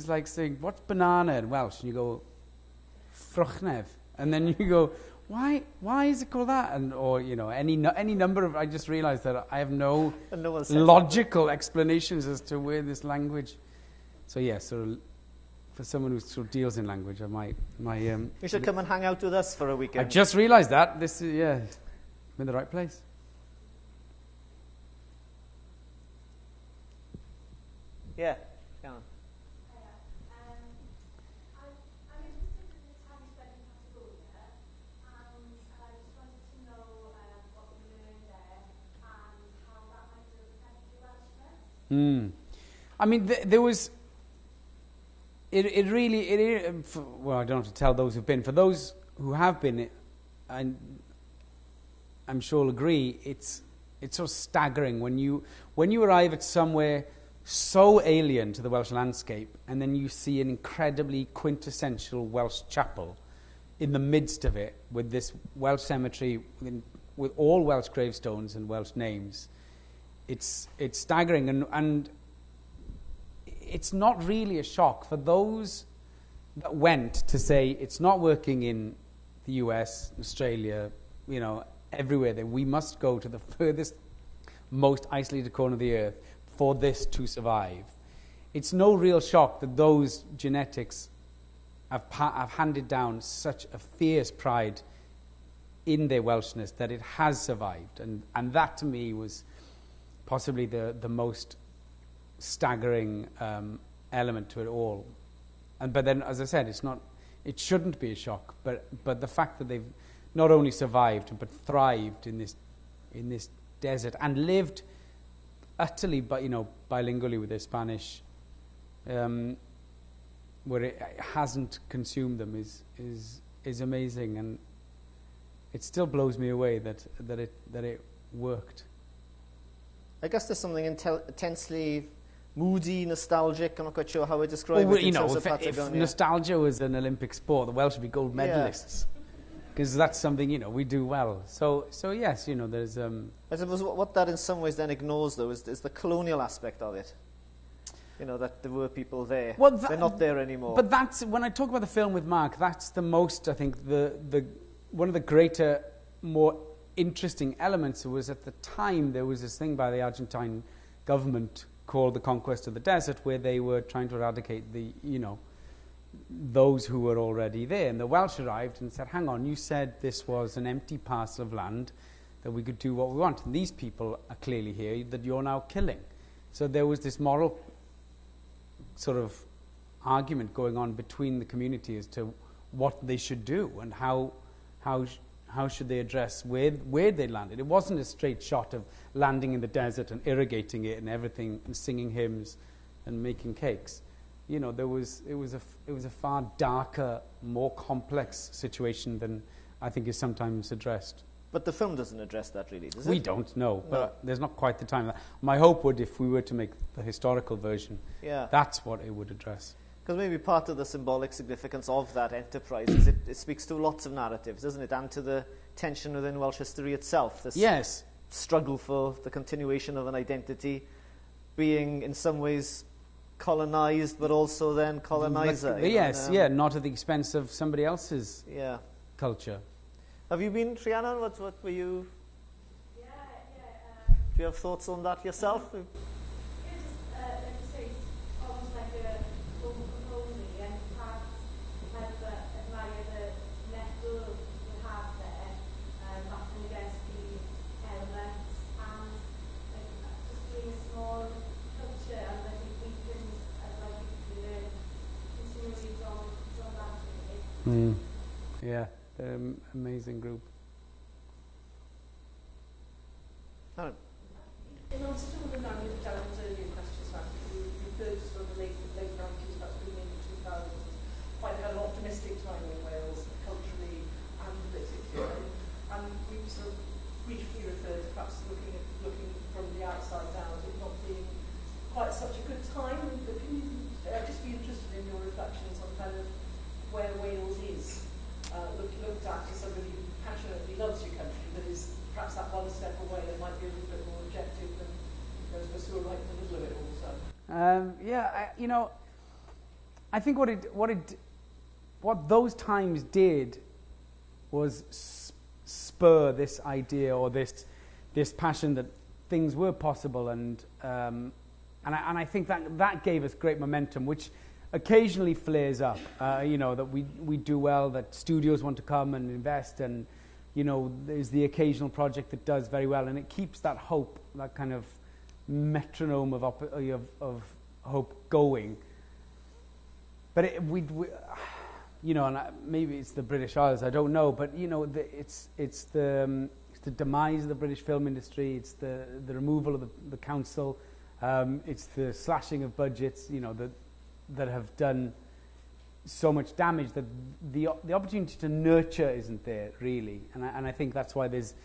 like saying, "What's banana in Welsh?" And you go, "Ffrwchnef." And then you go, Why is it called that? And any number of. I just realised that I have no logical explanations as to where this language. So yes, sort of for someone who sort of deals in language, You should come and hang out with us for a weekend. I just realised that. This is, I'm in the right place. Yeah, go on. I'm interested in the time you spent in Patagonia, and I just wanted to know what you learned there and how that might have affected your Welshness. I mean, there was... It really... well, I don't have to tell those who've been. For those who have been, and I'm sure will agree, it's sort of staggering when you arrive at somewhere so alien to the Welsh landscape, and then you see an incredibly quintessential Welsh chapel in the midst of it, with this Welsh cemetery with all Welsh gravestones and Welsh names. It's staggering, and it's not really a shock for those that went to say it's not working in the US, Australia, everywhere. That we must go to the furthest, most isolated corner of the earth for this to survive. It's no real shock that those genetics have handed down such a fierce pride in their Welshness that it has survived. And that to me was possibly the most staggering element to it all. But then, as I said, it shouldn't be a shock. But the fact that they've not only survived but thrived in this desert and lived utterly, bilingually with their Spanish, where it hasn't consumed them is amazing, and it still blows me away that it worked. I guess there's something intensely moody, nostalgic. I'm not quite sure how I describe it in terms of Patagonia. If nostalgia was an Olympic sport, the Welsh would be gold medalists. Because that's something, we do well. So yes, there's... I suppose what that in some ways then ignores, though, is the colonial aspect of it. That there were people there. Well, they're not there anymore. But that's, when I talk about the film with Mark, that's the most, I think, one of the greater, more interesting elements was at the time there was this thing by the Argentine government called the Conquest of the Desert, where they were trying to eradicate those who were already there. And the Welsh arrived and said, hang on, you said this was an empty parcel of land, that we could do what we want. And these people are clearly here that you're now killing. So there was this moral sort of argument going on between the community as to what they should do and how should they address where they landed. It wasn't a straight shot of landing in the desert and irrigating it and everything and singing hymns and making cakes. It was a far darker, more complex situation than I think is sometimes addressed. But the film doesn't address that, really, does it? We don't know, but there's not quite the time. My hope would, if we were to make the historical version, that's what it would address. Because maybe part of the symbolic significance of that enterprise is it speaks to lots of narratives, doesn't it? And to the tension within Welsh history itself. This struggle for the continuation of an identity, being in some ways colonised, but also then coloniser. Not at the expense of somebody else's culture. Have you been, Rhiannon? What were you... Yeah. Do you have thoughts on that yourself? Like you say, it's almost like a composing, and perhaps I'd admire the metal you have there, nothing against the elements, and just being a small culture, and I think we can, I'd like to learn continually from that, really. Yeah. They're an amazing group. Oh. In answer to one of Daniel's earlier questions, you referred to sort of the late 90s, perhaps beginning of the 2000s, quite an optimistic time in Wales, culturally and politically. And we sort of briefly referred to perhaps looking from the outside down, it not being quite such a good time. But I'd just be interested in your reflections on kind of where Wales is. Looked at as somebody who passionately loves your country, but is perhaps that one step away and might be a little bit more objective than those of us who are right in the middle of it also. I think what those times did was spur this idea or this passion that things were possible, and I think that gave us great momentum, which occasionally flares up, that we do well, that studios want to come and invest, and, there's the occasional project that does very well, and it keeps that hope, that kind of metronome of hope going. But and maybe it's the British Isles, I don't know, but, it's the demise of the British film industry, it's the removal of the council, it's the slashing of budgets, that have done so much damage that the opportunity to nurture isn't there, really. And I think that's why there's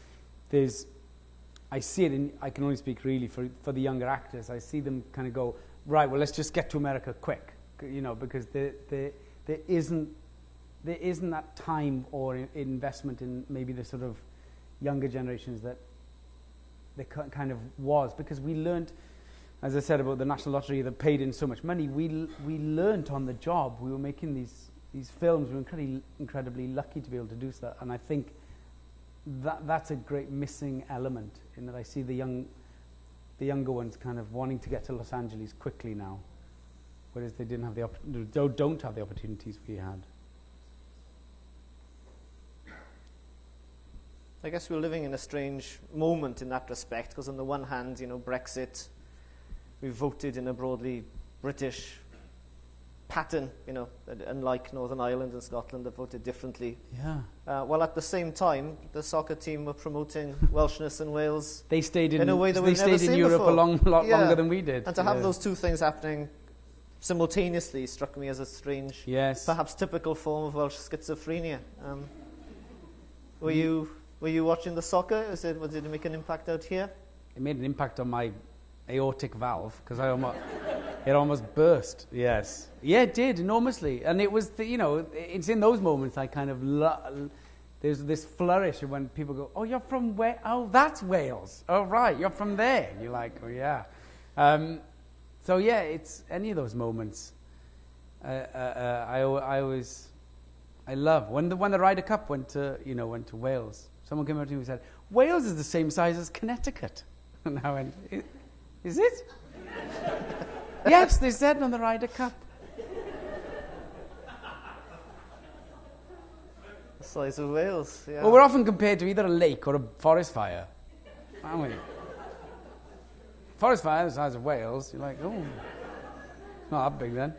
I see it, and I can only speak really for the younger actors. I see them kind of go, right, well, let's just get to America quick, because there isn't that time or investment in maybe the sort of younger generations that there kind of was, because we learned, as I said about the National Lottery that paid in so much money, we learnt on the job. We were making these films. We were incredibly lucky to be able to do so. And I think that's a great missing element, in that I see the younger ones kind of wanting to get to Los Angeles quickly now, whereas they didn't have don't have the opportunities we had. I guess we're living in a strange moment in that respect, because on the one hand, Brexit, we voted in a broadly British pattern, unlike Northern Ireland and Scotland that voted differently. Yeah. While at the same time, the soccer team were promoting Welshness in Wales. They stayed in a way that we've never in seen Europe before. a lot longer than we did. And to have those two things happening simultaneously struck me as a strange, perhaps typical form of Welsh schizophrenia. Were you watching the soccer? Did it make an impact out here? It made an impact on my aortic valve, because it almost burst. Yes, yeah, it did enormously, and it was it's in those moments I kind of there's this flourish of when people go, oh, you're from where? Oh, that's Wales. Oh, right, you're from there. And you're like, oh yeah. So yeah, it's any of those moments. I love when the Ryder Cup went to Wales. Someone came up to me and said, Wales is the same size as Connecticut. And I went, is it? Yes, they said on the Ryder Cup. The size of Wales, yeah. Well, we're often compared to either a lake or a forest fire, aren't we? Forest fire, the size of Wales, you're like, oh, it's not that big then.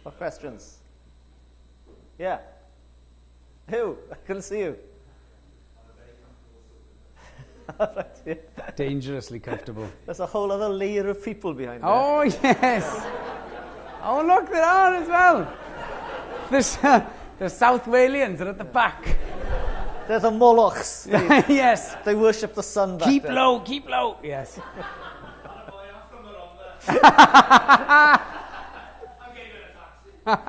What questions? Yeah. Who? I couldn't see you. Right, yeah. Dangerously comfortable. There's a whole other layer of people behind there. Oh, yes. Oh, look, there are as well. The South Walians are at the back. They're the Molochs. Yes. They worship the sun back Keep there. low, keep low. Yes. I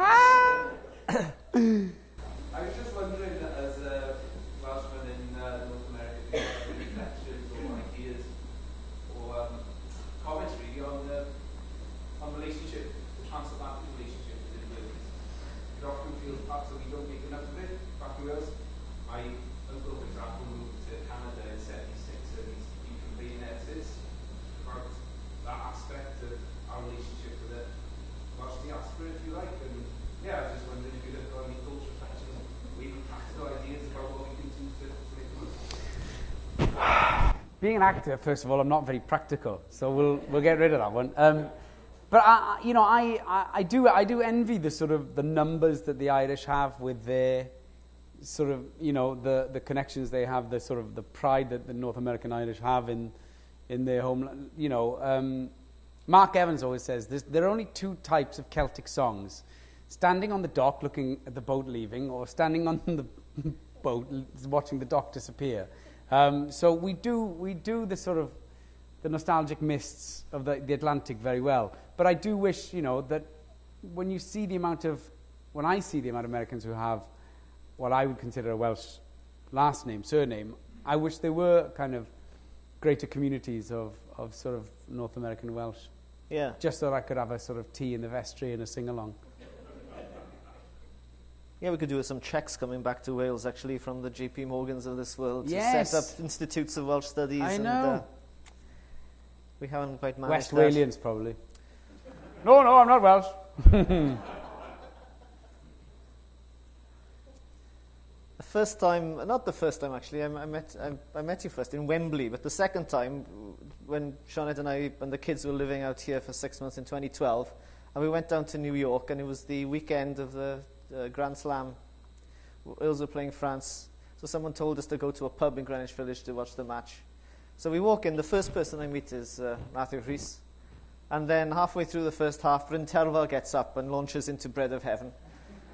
was just wondering, as a Welshman in North America, do you have any reflections or ideas or comments really on relationship, the transatlantic relationship within Wales? It often feels perhaps that we don't make enough of it back in Wales. My uncle, for example, moved to Canada in '76, and he's been complaining ever since about that aspect of our relationship with the Welsh diaspora, if you like. And yeah, I was just wondering if you look on any thoughts, reflections, or even practical ideas about what we can do to make it work. Being an actor, first of all, I'm not very practical, so we'll get rid of that one. But I do envy the sort of the numbers that the Irish have with their sort of the connections they have, the sort of the pride that the North American Irish have in their homeland. Mark Evans always says there are only two types of Celtic songs: standing on the dock looking at the boat leaving, or standing on the boat watching the dock disappear. So we do the sort of the nostalgic mists of the Atlantic very well. But I do wish, that when I see the amount of Americans who have what I would consider a Welsh surname, I wish there were kind of greater communities of sort of North American Welsh. Yeah. Just so that I could have a sort of tea in the vestry and a sing-along. Yeah, we could do with some checks coming back to Wales, actually, from the JP Morgans of this world to set up institutes of Welsh studies. I know. And, I know. yeah, we could do with some checks coming back to Wales, actually, from the JP Morgans of this world to set up institutes of Welsh studies. Yes. And, We haven't quite managed West that. Walians, probably. No, I'm not Welsh. The first time, not the first time actually, I met you first in Wembley, but the second time when Sioned and I and the kids were living out here for 6 months in 2012, and we went down to New York, and it was the weekend of the Grand Slam. Wales were playing France, so someone told us to go to a pub in Greenwich Village to watch the match. So we walk in, the first person I meet is Matthew Rhys, and then halfway through the first half, Bryn Terfel gets up and launches into Bread of Heaven.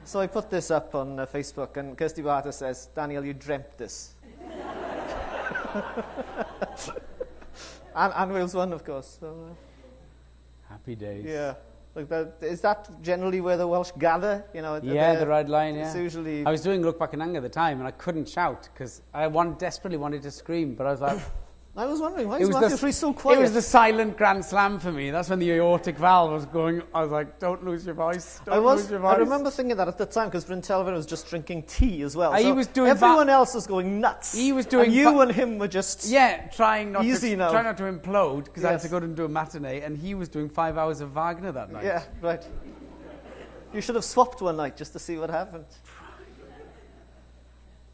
So I put this up on Facebook, and Kirsty Barter says, "Daniel, you dreamt this." and Wales won, of course. So, Happy days. yeah. Like that, is that generally where the Welsh gather? You know, Yeah, the Red Line, yeah. It's usually... I was doing Look Back in Anger at the time, and I couldn't shout, because I desperately wanted to scream, but I was like... I was wondering, why is Matthew Rhys so quiet? It was the silent Grand Slam for me. That's when the aortic valve was going. I was like, don't lose your voice. Lose your voice. I remember thinking that at the time, because Bryn Terfel was just drinking tea as well. He So was doing everyone else was going nuts. He was doing... And you and him were just... Yeah, trying not to implode, because I had Yes. to go and do a matinee, and he was doing 5 hours of Wagner that night. Yeah, right. You should have swapped one night just to see what happened.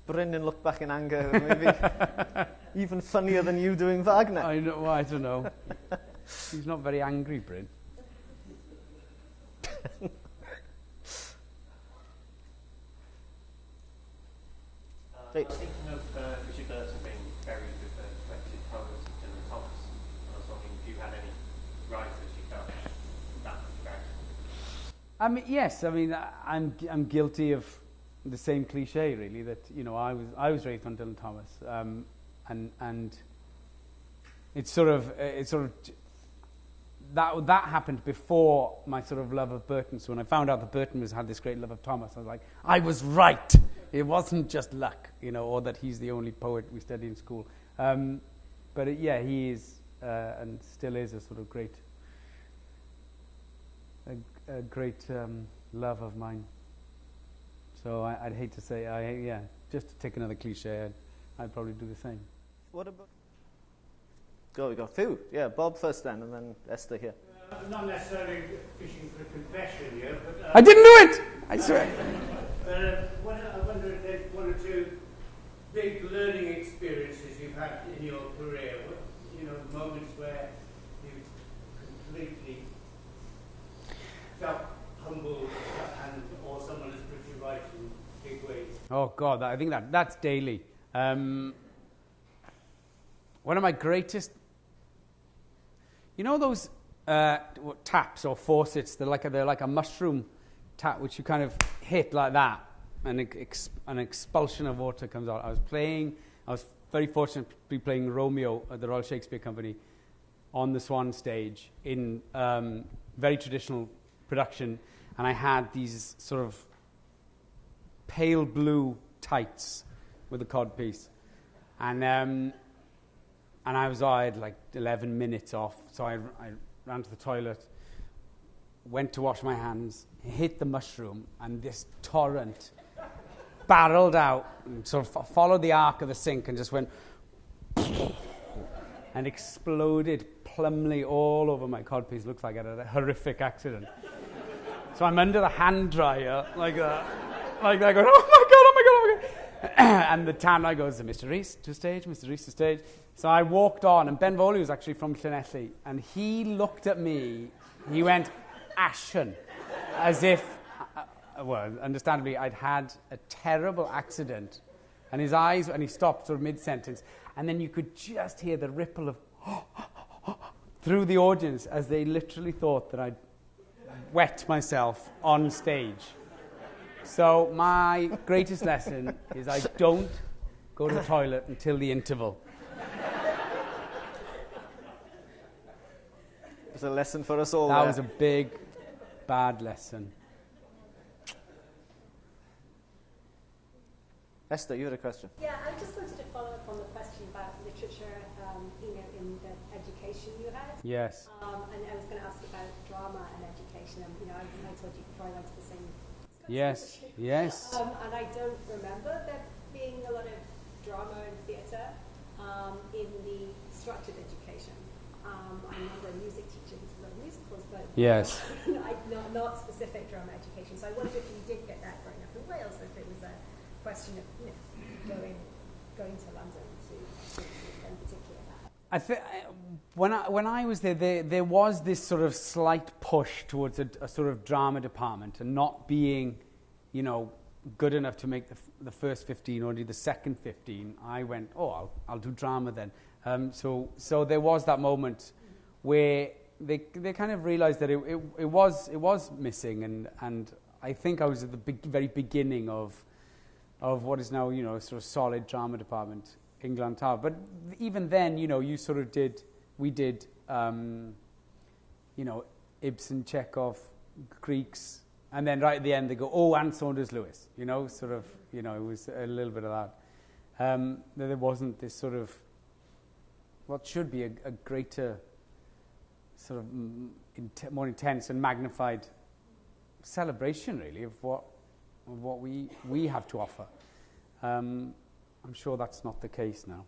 Brendan looked back in anger, maybe even funnier than you doing Wagner. I don't know. He's not very angry, Bryn. Thinking of Richard Burton being buried with the collected poems of Dylan Thomas, I was wondering if you had any writers you felt that would be great. Yes. I'm guilty of the same cliche, really. That I was raised on Dylan Thomas, and it's sort of that happened before my sort of love of Burton. So when I found out that Burton had this great love of Thomas, I was like, I was right. It wasn't just luck, or that he's the only poet we study in school. But he is and still is a sort of great love of mine. So I'd hate to say, just to take another cliche, I'd probably do the same. What about... We got a few. Yeah, Bob first then, and then Esther here. Not necessarily fishing for a confession here, but... I didn't do it! I swear. I wonder if there's one or two big learning experiences you've had in your career. Moments where you completely felt humbled or someone has put you right in big ways. Oh, God, I think that's daily. One of my greatest... those taps or faucets? They're like a mushroom tap, which you kind of hit like that, and an expulsion of water comes out. I was very fortunate to be playing Romeo at the Royal Shakespeare Company on the Swan stage in very traditional production, and I had these sort of pale blue tights with a codpiece, and I had like 11 minutes off, so I ran to the toilet, went to wash my hands, hit the mushroom, and this torrent barreled out and sort of followed the arc of the sink and just went and exploded plumly all over my codpiece. Looks like I had a horrific accident. So I'm under the hand dryer like that, going, oh my God. And the tannoy goes, Mr. Rhys to stage, Mr. Rhys to stage. So I walked on, and Ben Foley was actually from Llanelli, and he looked at me, he went ashen, as if, understandably, I'd had a terrible accident, and his eyes, and he stopped sort of mid-sentence, and then you could just hear the ripple of through the audience as they literally thought that I'd wet myself on stage. So my greatest lesson is I don't go to the toilet until the interval. It's a lesson for us all. That was a big, bad lesson. Esther, you had a question. Yeah, I just wanted to follow up on the question about literature, in the education you had. Yes. And I was going to ask about drama and education. And, I told you before I went to the same school. Yes. Yes. And I don't remember there being a lot of drama and theatre in the structured education. I Yes. not specific drama education. So I wonder if you did get that growing up in Wales, or if it was a question of going to London to in particular. When I was there was this sort of slight push towards a sort of drama department, and not being, good enough to make the first 15 or do the second 15. I went, I'll do drama then. So there was that moment where they kind of realised that it was missing, and I think I was at the very beginning of what is now sort of solid drama department in Glantar. But even then, you sort of we did Ibsen, Chekhov, Greeks, and then right at the end they go, and Saunders Lewis, it was a little bit of that. There wasn't this sort of what should be a greater sort of more intense and magnified celebration, really, of what we have to offer. I'm sure that's not the case now.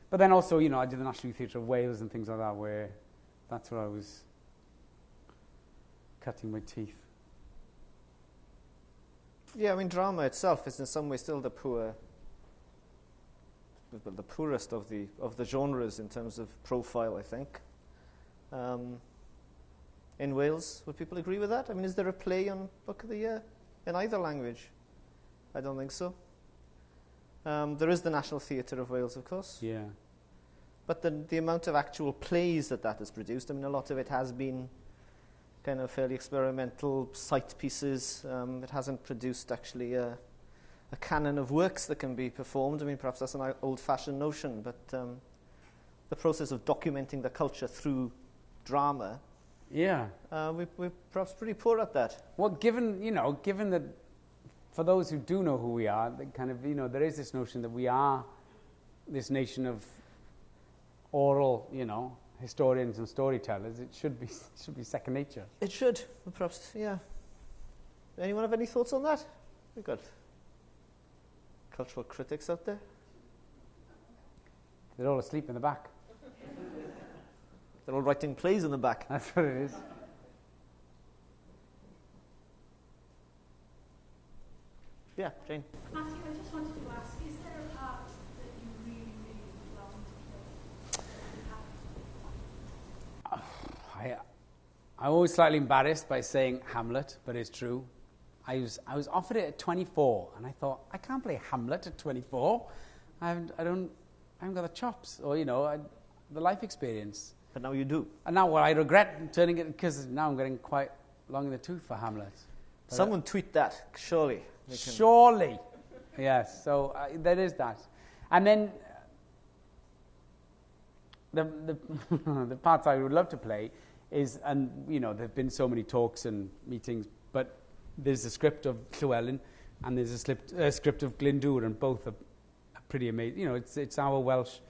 But then also, I did the National Youth Theatre of Wales and things like that, where that's where I was cutting my teeth. Yeah, I mean, drama itself is in some way still the poorest of the genres in terms of profile, I think. In Wales, would people agree with that? I mean, is there a play on Book of the Year in either language? I don't think so. There is the National Theatre of Wales, of course. Yeah. But the amount of actual plays that has produced, I mean, a lot of it has been kind of fairly experimental sight pieces. It hasn't produced actually a canon of works that can be performed. I mean, perhaps that's an old-fashioned notion, but the process of documenting the culture through drama, we're perhaps pretty poor at that. Well, given that, for those who do know who we are, kind of, there is this notion that we are this nation of oral, historians and storytellers. It should be second nature. It should, perhaps, yeah. Anyone have any thoughts on that? We've got cultural critics out there. They're all asleep in the back. They're all writing plays in the back. That's what it is. Yeah, Jane. Matthew, I just wanted to ask, is there a part that you really, really long to play? I'm always slightly embarrassed by saying Hamlet, but it's true. I was offered it at 24, and I thought, I can't play Hamlet at 24. I haven't got the chops, or the life experience. But now you do. And now, I regret turning it, because now I'm getting quite long in the tooth for Hamlet. But someone tweet that, surely. Surely. Yes, so there is that. And then the parts I would love to play is, and there have been so many talks and meetings, but there's a script of Llywelyn and there's a script of Glyndŵr, and both are pretty amazing. It's our Welsh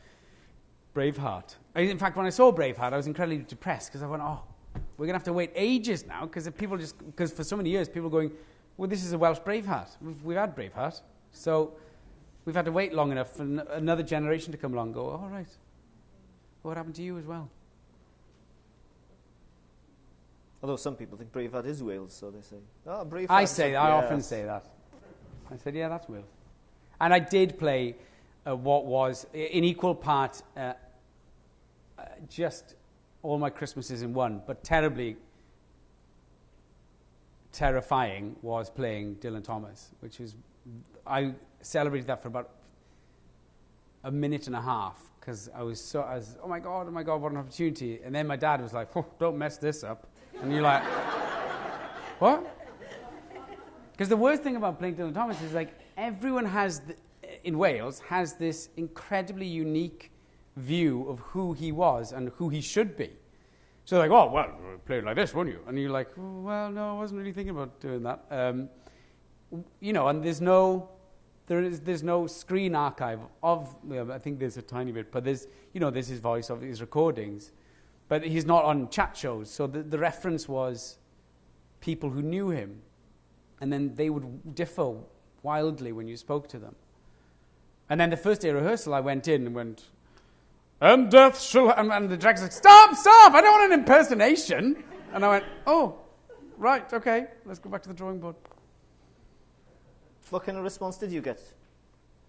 Braveheart. In fact, when I saw Braveheart, I was incredibly depressed, because I went, we're going to have to wait ages now, because for so many years people are going, well, this is a Welsh Braveheart. We've had Braveheart. So we've had to wait long enough for another generation to come along and go, all right, what happened to you as well? Although some people think Braveheart is Wales, so they say, Braveheart. I often say that. I said, yeah, that's Wales. And I did play what was, in equal part, just All My Christmases in One, but terrifying was playing Dylan Thomas, which was, I celebrated that for about a minute and a half, because I was oh my god, what an opportunity. And then my dad was like, don't mess this up. And you're like, what? Because the worst thing about playing Dylan Thomas is, like, everyone in Wales has this incredibly unique view of who he was and who he should be. So they're like, well, play it like this, won't you? And you're like, well, no, I wasn't really thinking about doing that. And there's no screen archive of, I think there's a tiny bit, but there's his voice of his recordings. But he's not on chat shows. So the reference was people who knew him. And then they would differ wildly when you spoke to them. And then the first day of rehearsal, I went in and went, and death shall... And the director's like, stop, I don't want an impersonation. And I went, oh, right, okay, let's go back to the drawing board. What kind of response did you get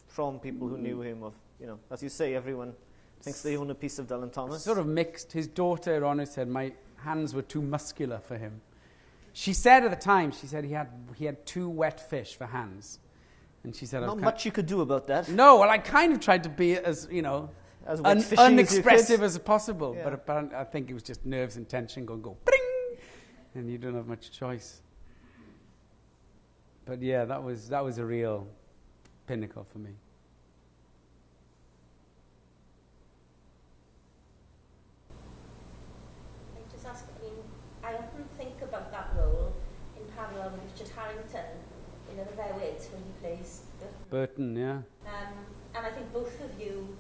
from people who knew him? Of, you know, as you say, everyone thinks they own a piece of Dylan Thomas. Sort of mixed. His daughter, Honor, said my hands were too muscular for him. She said at the time, she said he had too wet fish for hands. And she said, not much you could do about that. No, well, I kind of tried to be as, you know, as unexpressive as possible. Yeah. But apparently, I think it was just nerves and tension go, bring, and you don't have much choice. But yeah, that was a real pinnacle for me. I just ask, I mean, I often think about that role in parallel with Richard Harrington in *Yrfa when he plays Burton, yeah. And I think both of you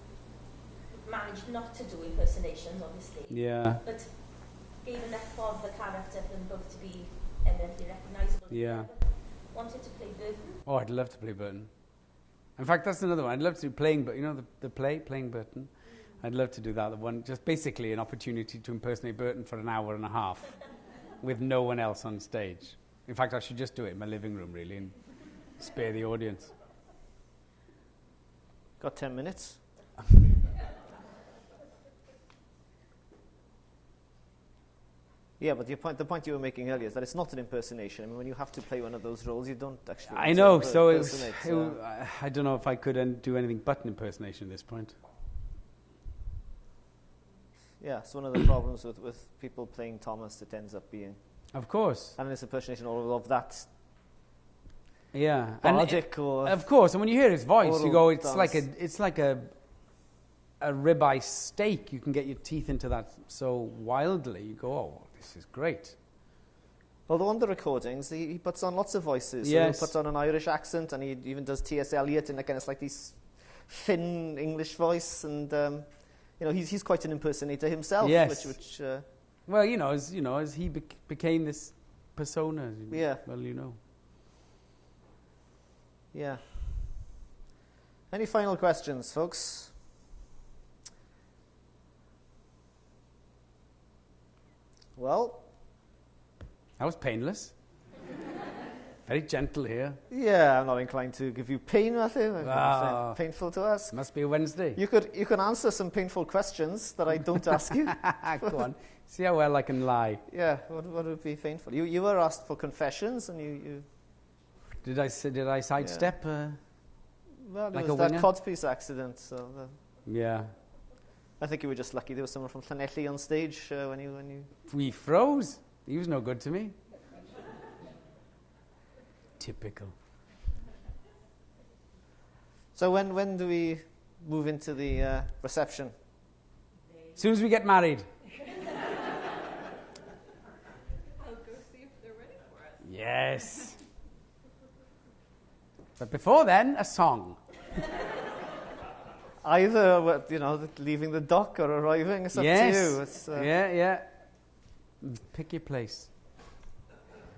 managed not to do impersonations, obviously. Yeah. But gave enough of the character for them both to be evidently recognisable. Yeah. Wanted to play Burton? Oh, I'd love to play Burton. In fact, that's another one. I'd love to do playing, but you know the play, Playing Burton? I'd love to do that. The one, just basically an opportunity to impersonate Burton for an hour and a half with no one else on stage. In fact, I should just do it in my living room, really, and spare the audience. Got 10 minutes. Yeah, but the point you were making earlier is that it's not an impersonation. I mean, when you have to play one of those roles, you don't actually... I know, so I don't know if I could do anything but an impersonation at this point. Yeah, it's one of the problems with people playing Thomas. It ends up being... Of course. And it's impersonation of that... Yeah. Bardic or... Of course, and when you hear his voice, you go, it's like a ribeye steak. You can get your teeth into that so wildly. You go, oh, this is great. Although on the recordings, he puts on lots of voices. Yes. So he puts on an Irish accent, and he even does T.S. Eliot in a kind of slightly thin English voice, and you know, he's quite an impersonator himself. Yes. Which well, as he became this persona. Yeah. Well, you know. Yeah. Any final questions, folks? Well, that was painless. Very gentle here. Yeah, I'm not inclined to give you pain, Matthew. Wow. Painful to ask. Must be a Wednesday. You could answer some painful questions that I don't ask you. Go on. See how well I can lie. Yeah, what would be painful? You were asked for confessions, and you Did I sidestep? Yeah. Well, there like was that codpiece accident. So yeah. I think you were just lucky there was someone from Llanelli on stage when you. We froze. He was no good to me. Typical. So when do we move into the reception? As soon as we get married. I'll go see if they're ready for us. Yes. But before then, a song. Either, leaving the dock or arriving. It's up to you. It's, yeah. Pick your place.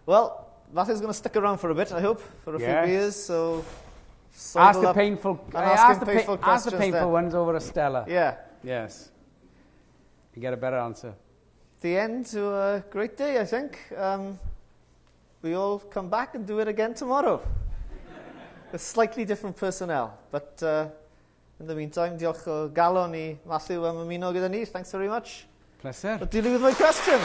Well, Matthew's going to stick around for a bit, I hope, for a few years. So ask the painful questions ones over a Stella. Yeah. Yes. You get a better answer. The end to a great day, I think. We all come back and do it again tomorrow. With slightly different personnel. But in the meantime, diolch o galon I Matthew am ymuno gyda ni. Thanks very much. Pleasure. But dealing with my questions.